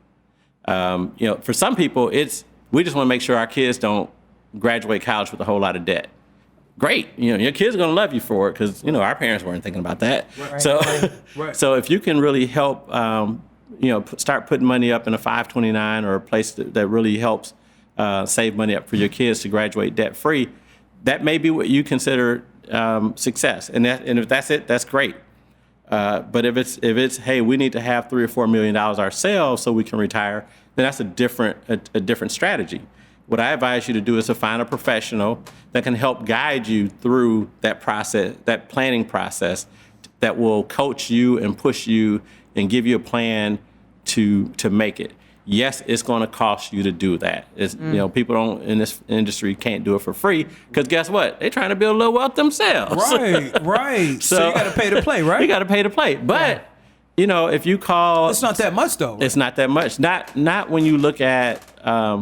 For some people, we just want to make sure our kids don't graduate college with a whole lot of debt. Great, your kids are going to love you for it because our parents weren't thinking about that. Right. So, Right. so if you can really help, start putting money up in a 529 or a place that really helps save money up for your kids to graduate debt free, that may be what you consider success. And if that's it, that's great. But if it's hey, we need to have $3 or $4 million ourselves so we can retire, then that's a different strategy. What I advise you to do is to find a professional that can help guide you through that process, that planning process, that will coach you and push you and give you a plan to make it. Yes, it's going to cost you to do that. People in this industry can't do it for free because guess what? They're trying to build a little wealth themselves. Right. So you got to pay to play, right? You got to pay to play. But if you call, It's not that much though. Right? it's not that much. Not when you look at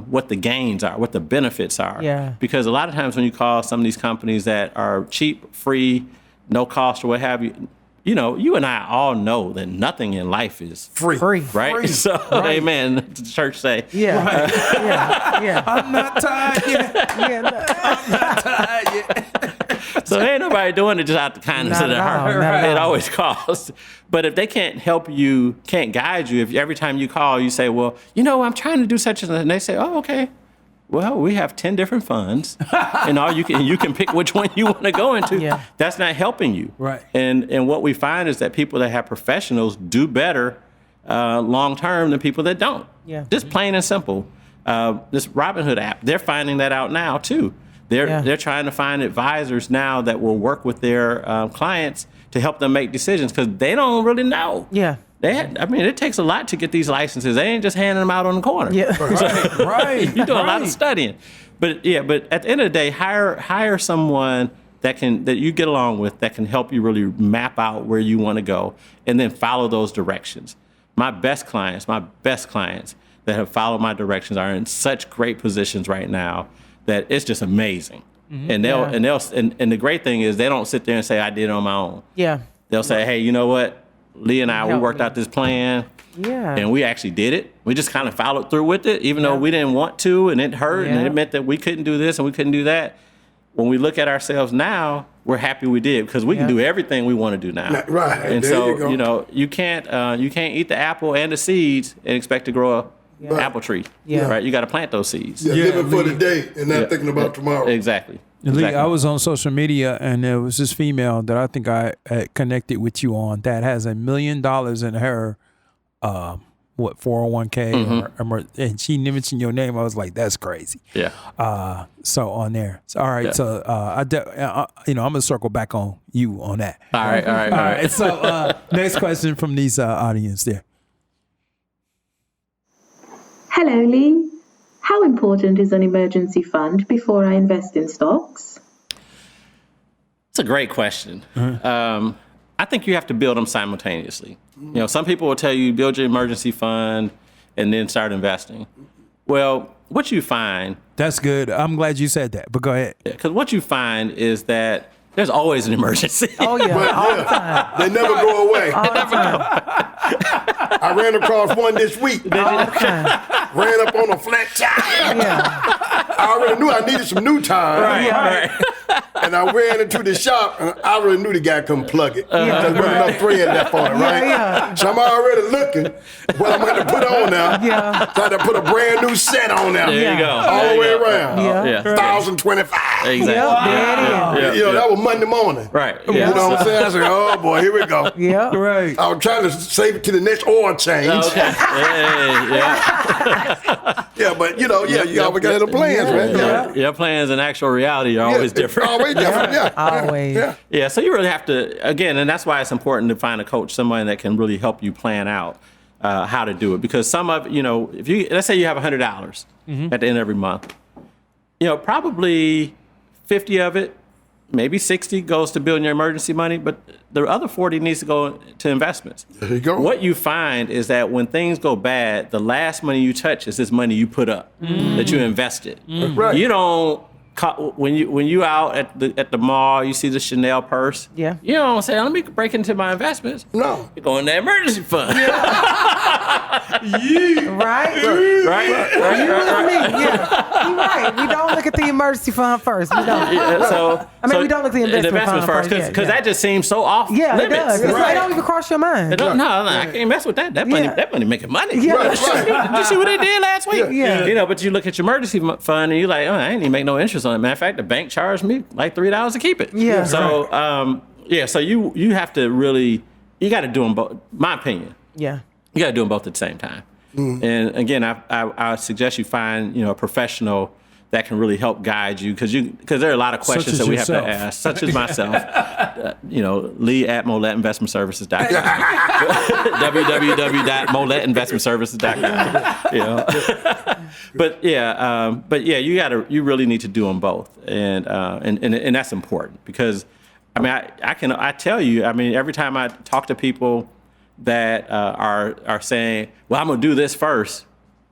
what the gains are, what the benefits are. Yeah. Because a lot of times when you call some of these companies that are cheap, free, no cost or what have you, you and I all know that nothing in life is Free. right. Free. So, amen. The church say. Yeah. Yeah. I'm not tired yet. I'm not tired yet. So ain't nobody doing it just out the kindness of Not their at all, heart. not at It all. always costs. But if they can't help you, can't guide you, if every time you call, you say, well, I'm trying to do such and such, and they say, oh, okay. Well, we have 10 different funds, and you can pick which one you want to go into. Yeah. That's not helping you. Right. And what we find is that people that have professionals do better long term than people that don't. Yeah. Just plain and simple. This Robinhood app, they're finding that out now too. They're trying to find advisors now that will work with their clients to help them make decisions because they don't really know. Yeah. It takes a lot to get these licenses. They ain't just handing them out on the corner. Yeah. Right. You do a lot of studying. But at the end of the day, hire someone that you get along with that can help you really map out where you want to go and then follow those directions. My best clients that have followed my directions are in such great positions right now that it's just amazing. And the great thing is they don't sit there and say I did it on my own. Yeah. They'll say, hey, you know what? Lee and I, we Help worked me. out this plan. Yeah. And we actually did it. We just kind of followed through with it, even though we didn't want to, and it hurt, and Yeah. it meant that we couldn't do this and we couldn't do that. When we look at ourselves now, we're happy we did because we can do everything we want to do now. Right. And There so, you go. you can't eat the apple and the seeds and expect to grow an apple tree. Yeah. Right? You got to plant those seeds. Yeah, living for the day and not thinking about tomorrow. Exactly. Lee, Exactly. I was on social media and there was this female that I think I connected with you on that has $1 million in her 401k and she mentioned your name. I was like, that's crazy. Yeah. So on there. So, all right. Yeah. So I'm gonna circle back on you on that. All right. So next question from these audience there. Hello, Lee. How important is an emergency fund before I invest in stocks? It's a great question. I think you have to build them simultaneously. You know, some people will tell you build your emergency fund and then start investing. Well, what you find... That's good. I'm glad you said that, but go ahead. Because what you find is that there's always an emergency. Oh, yeah. All the time. They never go away. All the time. I ran across one this week. All the time. Ran up on a flat tire. Yeah. I already knew I needed some new tires. Right. And I ran into the shop, and I already knew the guy couldn't plug it. There's wasn't enough thread left on it, right? Yeah. So I'm already looking what I'm going to put on now. Yeah. So I had to put a brand new set on now. There you go. All the way around. Yeah. 1,025. Exactly. Yeah. That was Monday morning. Right. You know what I'm saying? I said, oh boy, here we go. Yeah. Right. I was trying to save it to the next oil change. Okay. Yeah. Yeah, but you always got the plans, man. Yeah. Your plans and actual reality are always different. Always different, yeah. Always. Yeah. Yeah, so you really have to, again, and that's why it's important to find a coach, somebody that can really help you plan out how to do it. Because some of, if you, let's say you have $100 at the end of every month, probably 50 of it, maybe 60 goes to building your emergency money, but the other 40 needs to go to investments. There you go. What you find is that when things go bad, the last money you touch is this money you put up, that you invested. Right. You don't, when you out at the mall, you see the Chanel purse. Yeah. You don't say, let me break into my investments. No. You go in the emergency fund. Right? Right? Yeah. You're right. We don't look at the emergency fund first. We don't. So we don't look at the investment fund first. because that just seems so off Yeah, limits. it does. It's like, it don't even cross your mind. No, I can't mess with that. That money making money. Yeah. Did you see what they did last week? Yeah. But you look at your emergency fund and you're like, I ain't even make no interest on it. Matter of fact, the bank charged me like $3 to keep it. Yeah. So, so you have to really, you got to do them both. My opinion. Yeah. You got to do them both at the same time. And again, I suggest you find a professional that can really help guide you because there are a lot of questions that we have to ask, such as myself. Lee at MolletInvestmentServices.com. www.MolletInvestmentServices.com. You really need to do them both, and that's important because I tell you, every time I talk to people that are saying, well, I'm gonna do this first.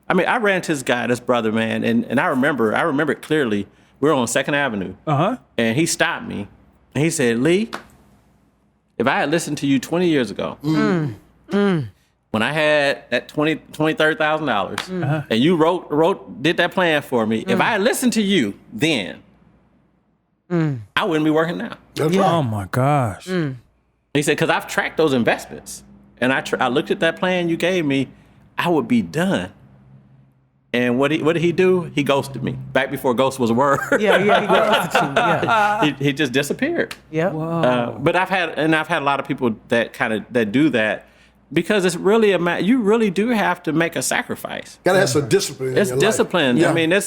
I ran into this guy, this brother, man, and I remember it clearly. We were on 2nd Avenue, and he stopped me, and he said, Lee, if I had listened to you 20 years ago, when I had that $30,000, and you did that plan for me, if I had listened to you then, I wouldn't be working now. Oh my gosh. He said, because I've tracked those investments, and I looked at that plan you gave me, I would be done. And what did he do? He ghosted me back before ghost was a word. He ghosted you. Yeah. he just disappeared. Yeah. But I've had a lot of people that do that because it's really you really do have to make a sacrifice. Gotta have some discipline. It's in your discipline. Life. Yeah.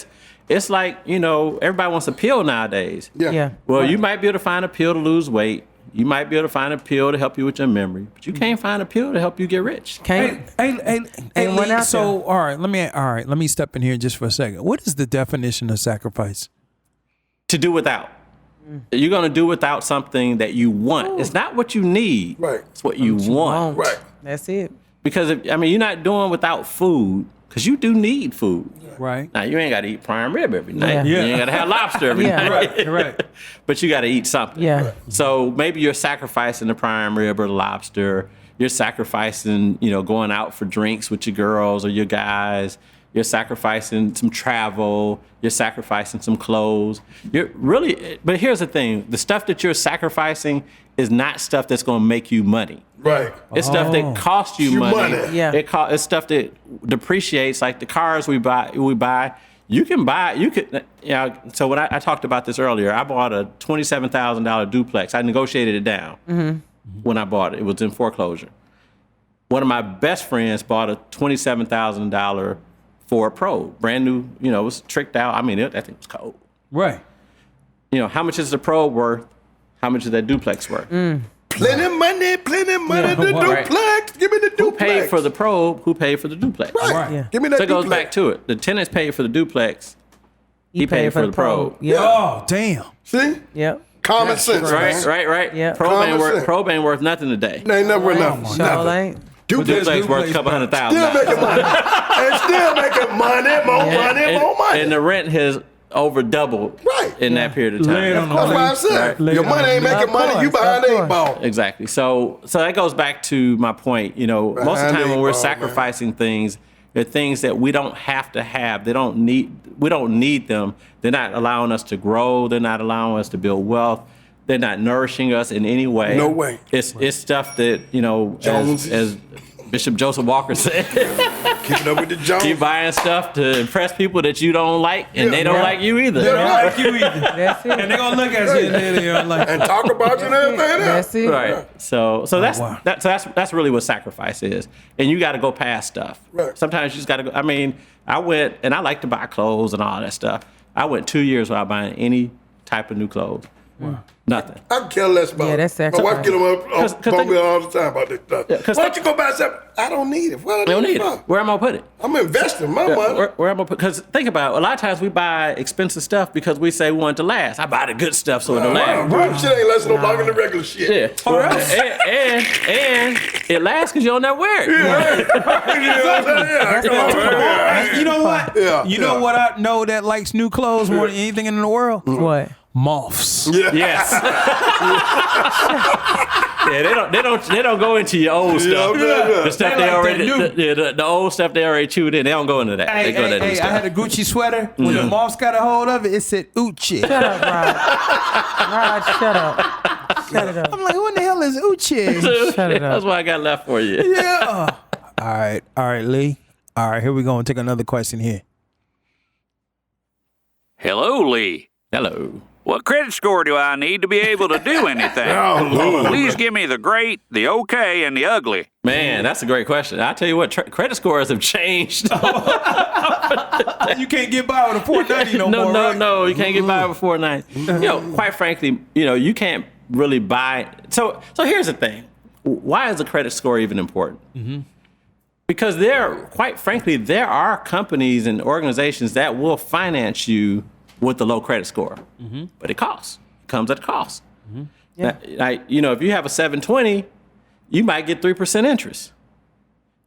It's like everybody wants a pill nowadays. Yeah. Well, you might be able to find a pill to lose weight. You might be able to find a pill to help you with your memory, but you can't find a pill to help you get rich. Hey, Lee, so all right, let me step in here just for a second. What is the definition of sacrifice? To do without. You're gonna do without something that you want. It's not what you need. Right. It's what you want. Right. That's it. Because you're not doing without food, because you do need food. Right. Now you ain't got to eat prime rib every night. Yeah. You ain't got to have lobster every night. Right. But you got to eat something. Yeah. So maybe you're sacrificing the prime rib or the lobster. You're sacrificing, going out for drinks with your girls or your guys. You're sacrificing some travel. You're sacrificing some clothes. But here's the thing: the stuff that you're sacrificing is not stuff that's going to make you money. Right. It's stuff that costs you money. Yeah. It's stuff that depreciates, like the cars we buy. You could, so when I talked about this earlier, I bought a $27,000 duplex. I negotiated it down when I bought it. It was in foreclosure. One of my best friends bought a $27,000 Ford Probe, brand new, it was tricked out. I mean, that thing was cold. Right. How much is the Probe worth? How much is that duplex worth? Plenty money, the duplex. Give me the duplex. Who paid for the Probe? Who paid for the duplex? Right. Yeah. Give me that So it goes duplex. back to it. The tenants paid for the duplex. He paid for the Probe. Yeah. Oh, damn. See? Yep. Common sense. Right. Yeah. Probe ain't worth nothing today. They ain't never worth nothing. Sure ain't. Duplex worth a couple $100,000. Still making money. And still making money, more money. And the rent has over doubled in that period of time. That's why I said your money ain't making money. You behind the 8 ball. Exactly. So that goes back to my point. Most of the time when we're sacrificing things, they're things that we don't have to have. We don't need them. They're not allowing us to grow. They're not allowing us to build wealth. They're not nourishing us in any way. No way. It's stuff that, as Bishop Joseph Walker said, keeping up with the Jones. Keep buying stuff to impress people that you don't like, and they don't like you either. They don't like you either. That's it. And they're going to look at you and they don't like you. And talk about you and everything else. That's it. Right. So that's really what sacrifice is. And you got to go past stuff. Right. Sometimes you just got to go. I mean, I went, and I like to buy clothes and all that stuff. I went 2 years without buying any type of new clothes. Wow. Nothing. I can care less about that's it. My wife get them on me all the time about this stuff. Yeah, why don't you go buy something? I don't need it. What I don't need it. Where am I going to put it? I'm investing my money. Where am I put? Because think about it. A lot of times we buy expensive stuff because we say we want it to last. I buy the good stuff so it'll last. Right. Shit ain't lasting no longer than the regular shit. Yeah. And it lasts because you don't never wear it. You know what? Yeah. You know what I know that likes new clothes more than anything in the world? What? Moths. Yeah. Yes. They don't go into your old stuff. The stuff they already the old stuff they already chewed in. They don't go into that. They go into that new I stuff. had a Gucci sweater. When the moths got a hold of it, it said Uchi. Shut up, Rod. Shut up. Shut it up. I'm like, who in the hell is Uchi? Shut it up. That's what I got left for you. Yeah. All right, Lee. All right, here we go and take another question here. Hello, Lee. Hello. What credit score do I need to be able to do anything? Please give me the great, the okay, and the ugly. Man, that's a great question. I tell you what, credit scores have changed. You can't get by with a 490 no more. No, you can't get by with a 490. Quite frankly, you can't really buy. So here's the thing. Why is a credit score even important? Mm-hmm. Because quite frankly, there are companies and organizations that will finance you with the low credit score, but it costs. It comes at a cost. Mm-hmm. Yeah. If you have a 720, you might get 3% interest.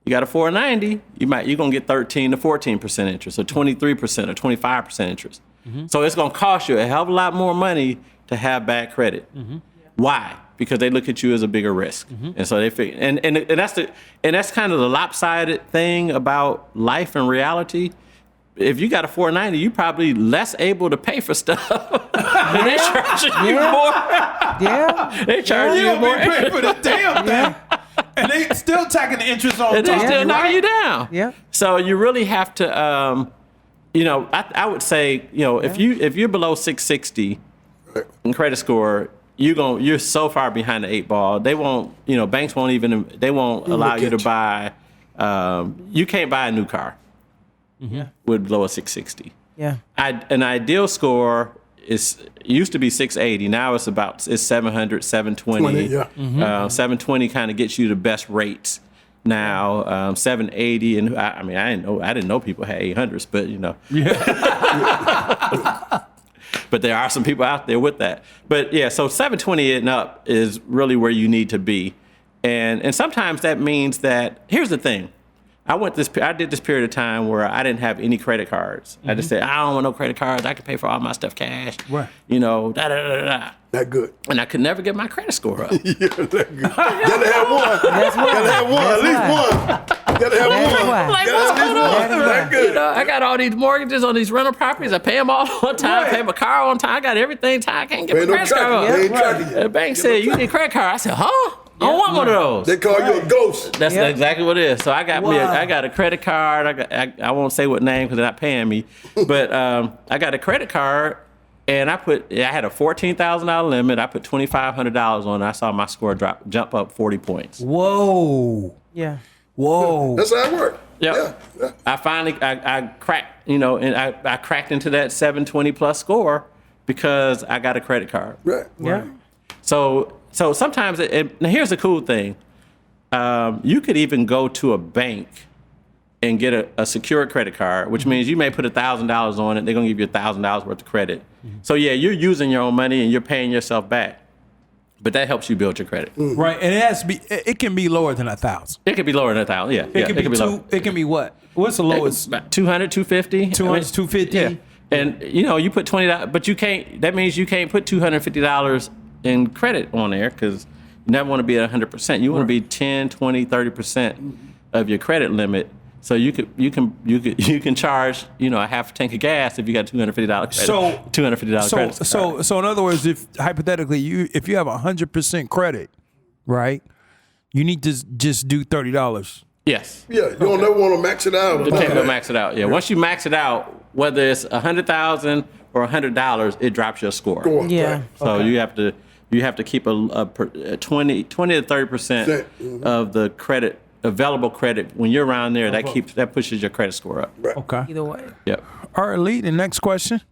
You got a 490, you're gonna get 13 to 14% interest, or 23% or 25% interest. Mm-hmm. So it's gonna cost you a hell of a lot more money to have bad credit. Mm-hmm. Why? Because they look at you as a bigger risk, and so they figure. And that's kind of the lopsided thing about life and reality. If you got a 490, you're probably less able to pay for stuff. They charging you more. Yeah. They charging you more. Pay for the damn thing. And they still tacking the interest on top. And they still knocking you down. Yeah. So you really have to, I would say, if you're below 660 in credit score, you're so far behind the 8 ball. They won't, banks won't allow you to buy. You can't buy a new car. Mm-hmm. With below a 660. Yeah. An ideal score used to be 680. Now it's 700, 720. Yeah. Mm-hmm. 720 kind of gets you the best rates. Now 780, and I didn't know people had 800s, but Yeah. But there are some people out there with that. But yeah, so 720 and up is really where you need to be, and sometimes that means that here's the thing. I did this period of time where I didn't have any credit cards. Mm-hmm. I just said, I don't want no credit cards. I can pay for all my stuff cash. Right. That good. And I could never get my credit score up. Yeah, that good. Gotta have one. That's why. Gotta have one. At least one. Gotta have That's one. why. Like, Gotta what's have going at least on? one. That good. I got all these mortgages on these rental properties. I pay them all on time. Right. Pay my car on time. I got everything time. I can't get Ain't my no credit card tracking. They ain't up. tracking you. The bank said, you need a credit card. I said, huh? I don't want one of those. They call you a ghost. That's exactly what it is. So I got I got a credit card. I won't say what name because they're not paying me, but I got a credit card, and I had a $14,000 limit. I put $2,500 on it. I saw my score jump up 40 points. Whoa. Yeah. Whoa. That's how it worked. Yep. Yeah. I finally I cracked, and I cracked into that 720 plus score because I got a credit card. Right. Yeah. So sometimes now here's the cool thing. You could even go to a bank and get a secured credit card, which means you may put $1,000 on it. They're gonna give you $1,000 worth of credit. So yeah, you're using your own money and you're paying yourself back, but that helps you build your credit. Right, and it has to be. It can be lower than 1,000. It can be lower than 1,000. Yeah, It can be lower. It can be what? What's the lowest? About 200, 250. 200, 250. Yeah, and you put $20, but you can't. That means you can't put $250 in credit on there because you never want to be at 100%. You want to be 10, 20, 30% of your credit limit. So you can charge a half a tank of gas if you got $250 credit. So $250 credit. So in other words, if hypothetically if you have 100% credit, right, you need to just do $30. Yes. Yeah, you don't never want to max it out. You can't go max it out. Yeah. Once you max it out, whether it's $100,000 or $100, it drops your score. Yeah. So you have to keep a 20 to 30% of the credit. Available credit when you're around there, that pushes your credit score up. Right. Okay. Either way. Yep. All right, Lee, the next question.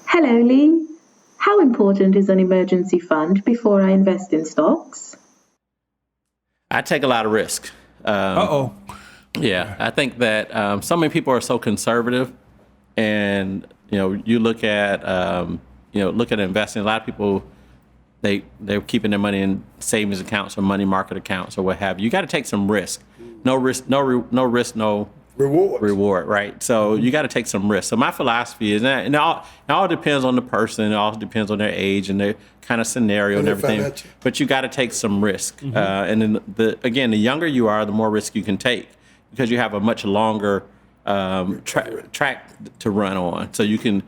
Hello, Lee. How important is an emergency fund before I invest in stocks? I take a lot of risk. Yeah, I think that so many people are so conservative, and you look at investing. A lot of people. They're keeping their money in savings accounts or money market accounts or what have you. You got to take some risk. No risk, no reward, right? So you got to take some risk. So my philosophy is that, and it all depends on the person. It all depends on their age and their kind of scenario and everything. But you got to take some risk. And then the younger you are, the more risk you can take because you have a much longer track to run on. So you can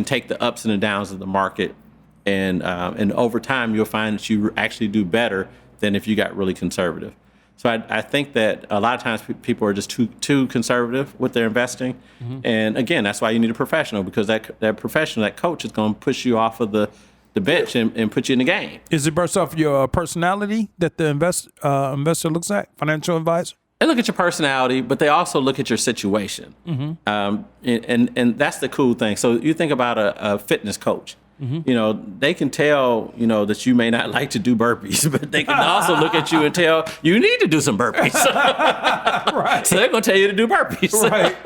take the ups and the downs of the market. And over time, you'll find that you actually do better than if you got really conservative. So I think that a lot of times people are just too conservative with their investing. And again, that's why you need a professional because that professional, that coach is going to push you off of the bench and put you in the game. Is it based off your personality that the investor looks at, financial advisor? They look at your personality, but they also look at your situation. And that's the cool thing. So you think about a fitness coach. They can tell, that you may not like to do burpees, but they can also look at you and tell you need to do some burpees. Right. So they're going to tell you to do burpees. Right.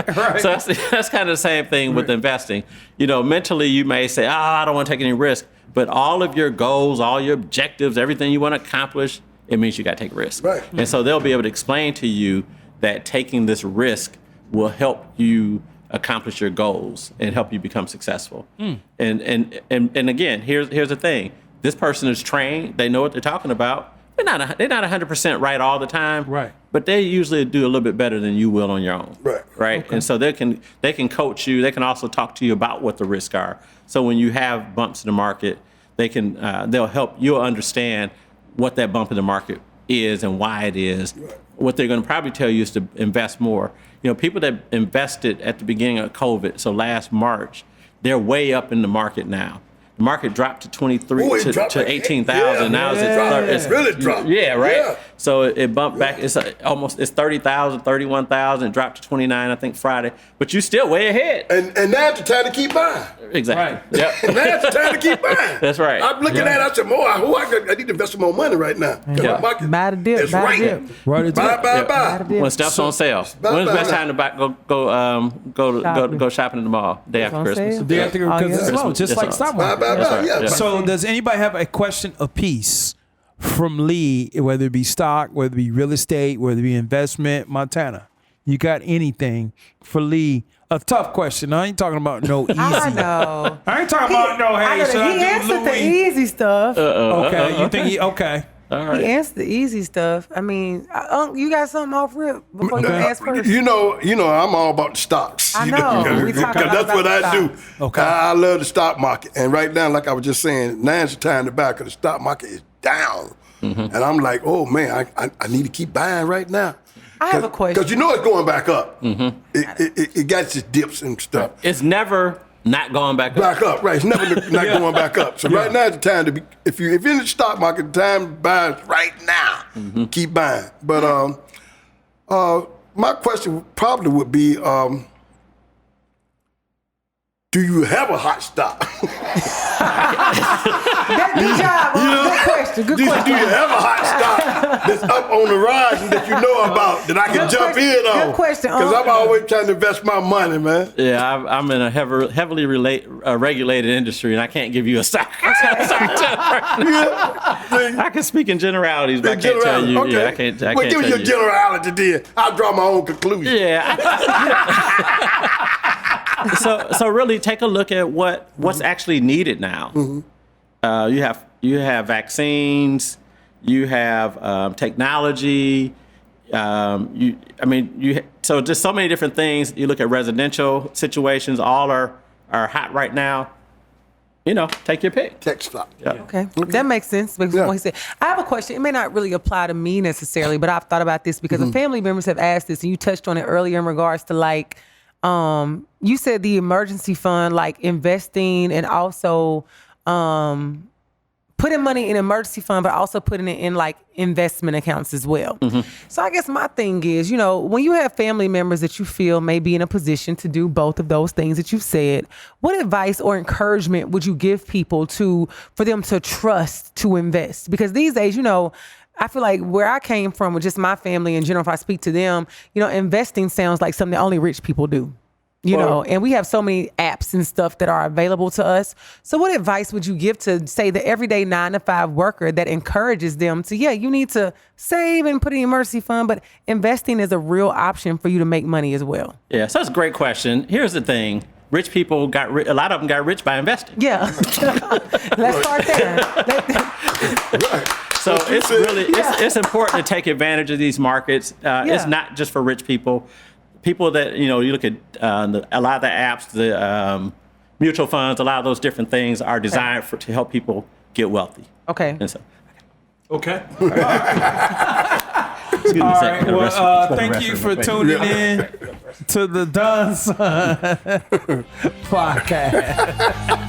So that's kind of the same thing with investing. Mentally you may say, I don't want to take any risk, but all of your goals, all your objectives, everything you want to accomplish, it means you got to take risk. Right. And so they'll be able to explain to you that taking this risk will help you accomplish your goals and help you become successful. And again, here's the thing. This person is trained. They know what they're talking about. They're not 100% right all the time. Right. But they usually do a little bit better than you will on your own. Right. Okay. And so they can coach you. They can also talk to you about what the risks are. So when you have bumps in the market, they'll help you understand what that bump in the market is and why it is. What they're going to probably tell you is to invest more. People that invested at the beginning of COVID, so last March, they're way up in the market now. The market dropped to 23 to 18,000. Now it's really dropped. Yeah, right. Yeah. So it bumped back. It's 30,000, 31,000. It dropped to 29, I think, Friday. But you're still way ahead. And now's the time to keep buying. Exactly. Right. Yep. Now's the time to keep buying. That's right. I'm looking at it. I said, I need to invest some more money right now. Yeah. Buy the dip. Buy the dip. Buy. When stuff's on sale. When's the best time to go shopping in the mall? Day after Christmas. Day after because it's low, just like stock market. Right. So does anybody have a question apiece from Lee, whether it be stock, whether it be real estate, whether it be investment? Montana, you got anything for Lee? A tough question. I ain't talking about no easy. I know. I ain't talking about no, hey, should I do answered Louis? the easy stuff. Okay, you think okay. All right. He answered the easy stuff. I mean, you got something off rip before you ask first? You know, I'm all about the stocks. I know. Because that's what I do. Okay. I love the stock market. And right now, like I was just saying, now's the time to buy because the stock market is down. And I'm like, oh, man, I need to keep buying right now. I have a question. Because you know it's going back up. It got its dips and stuff. It's never not going back up. Right. It's never not going back up. So right now is the time to be, if you're in the stock market, the time to buy is right now. Keep buying. But my question probably would be, do you have a hot stock? Good job. Good question. Do you have a hot stock that's up on the rise and that you know about that I can jump in on? Good question. Because I'm always trying to invest my money, man. Yeah, I'm in a heavily regulated industry, and I can't give you a stock. I can speak in generalities, but I can't tell you. Okay. Yeah, I can't Well, tell give me your you. generality then. I'll draw my own conclusion. Yeah. So really take a look at what's actually needed now. You have vaccines, you have technology. So just so many different things. You look at residential situations, all are hot right now. Take your pick. Tech stock. Yeah. Okay, that makes sense. Because what he said. I have a question. It may not really apply to me necessarily, but I've thought about this because the family members have asked this, and you touched on it earlier in regards to you said the emergency fund, like investing and also putting money in emergency fund, but also putting it in like investment accounts as well. So I guess my thing is, when you have family members that you feel may be in a position to do both of those things that you've said, what advice or encouragement would you give people for them to trust to invest? Because these days, I feel like where I came from with just my family in general, if I speak to them, investing sounds like something that only rich people do. And we have so many apps and stuff that are available to us. So what advice would you give to, say, the everyday 9-to-5 worker that encourages them to, you need to save and put in your emergency fund, but investing is a real option for you to make money as well? Yeah, so that's a great question. Here's the thing. Rich people a lot of them got rich by investing. Yeah. Let's start there. So it's really, it's important to take advantage of these markets. It's not just for rich people. People that, you look at a lot of the apps, the mutual funds, a lot of those different things are designed to help people get wealthy. Okay. And so, okay. Excuse me a second. Well, thank you for tuning in to the Doneson Podcast.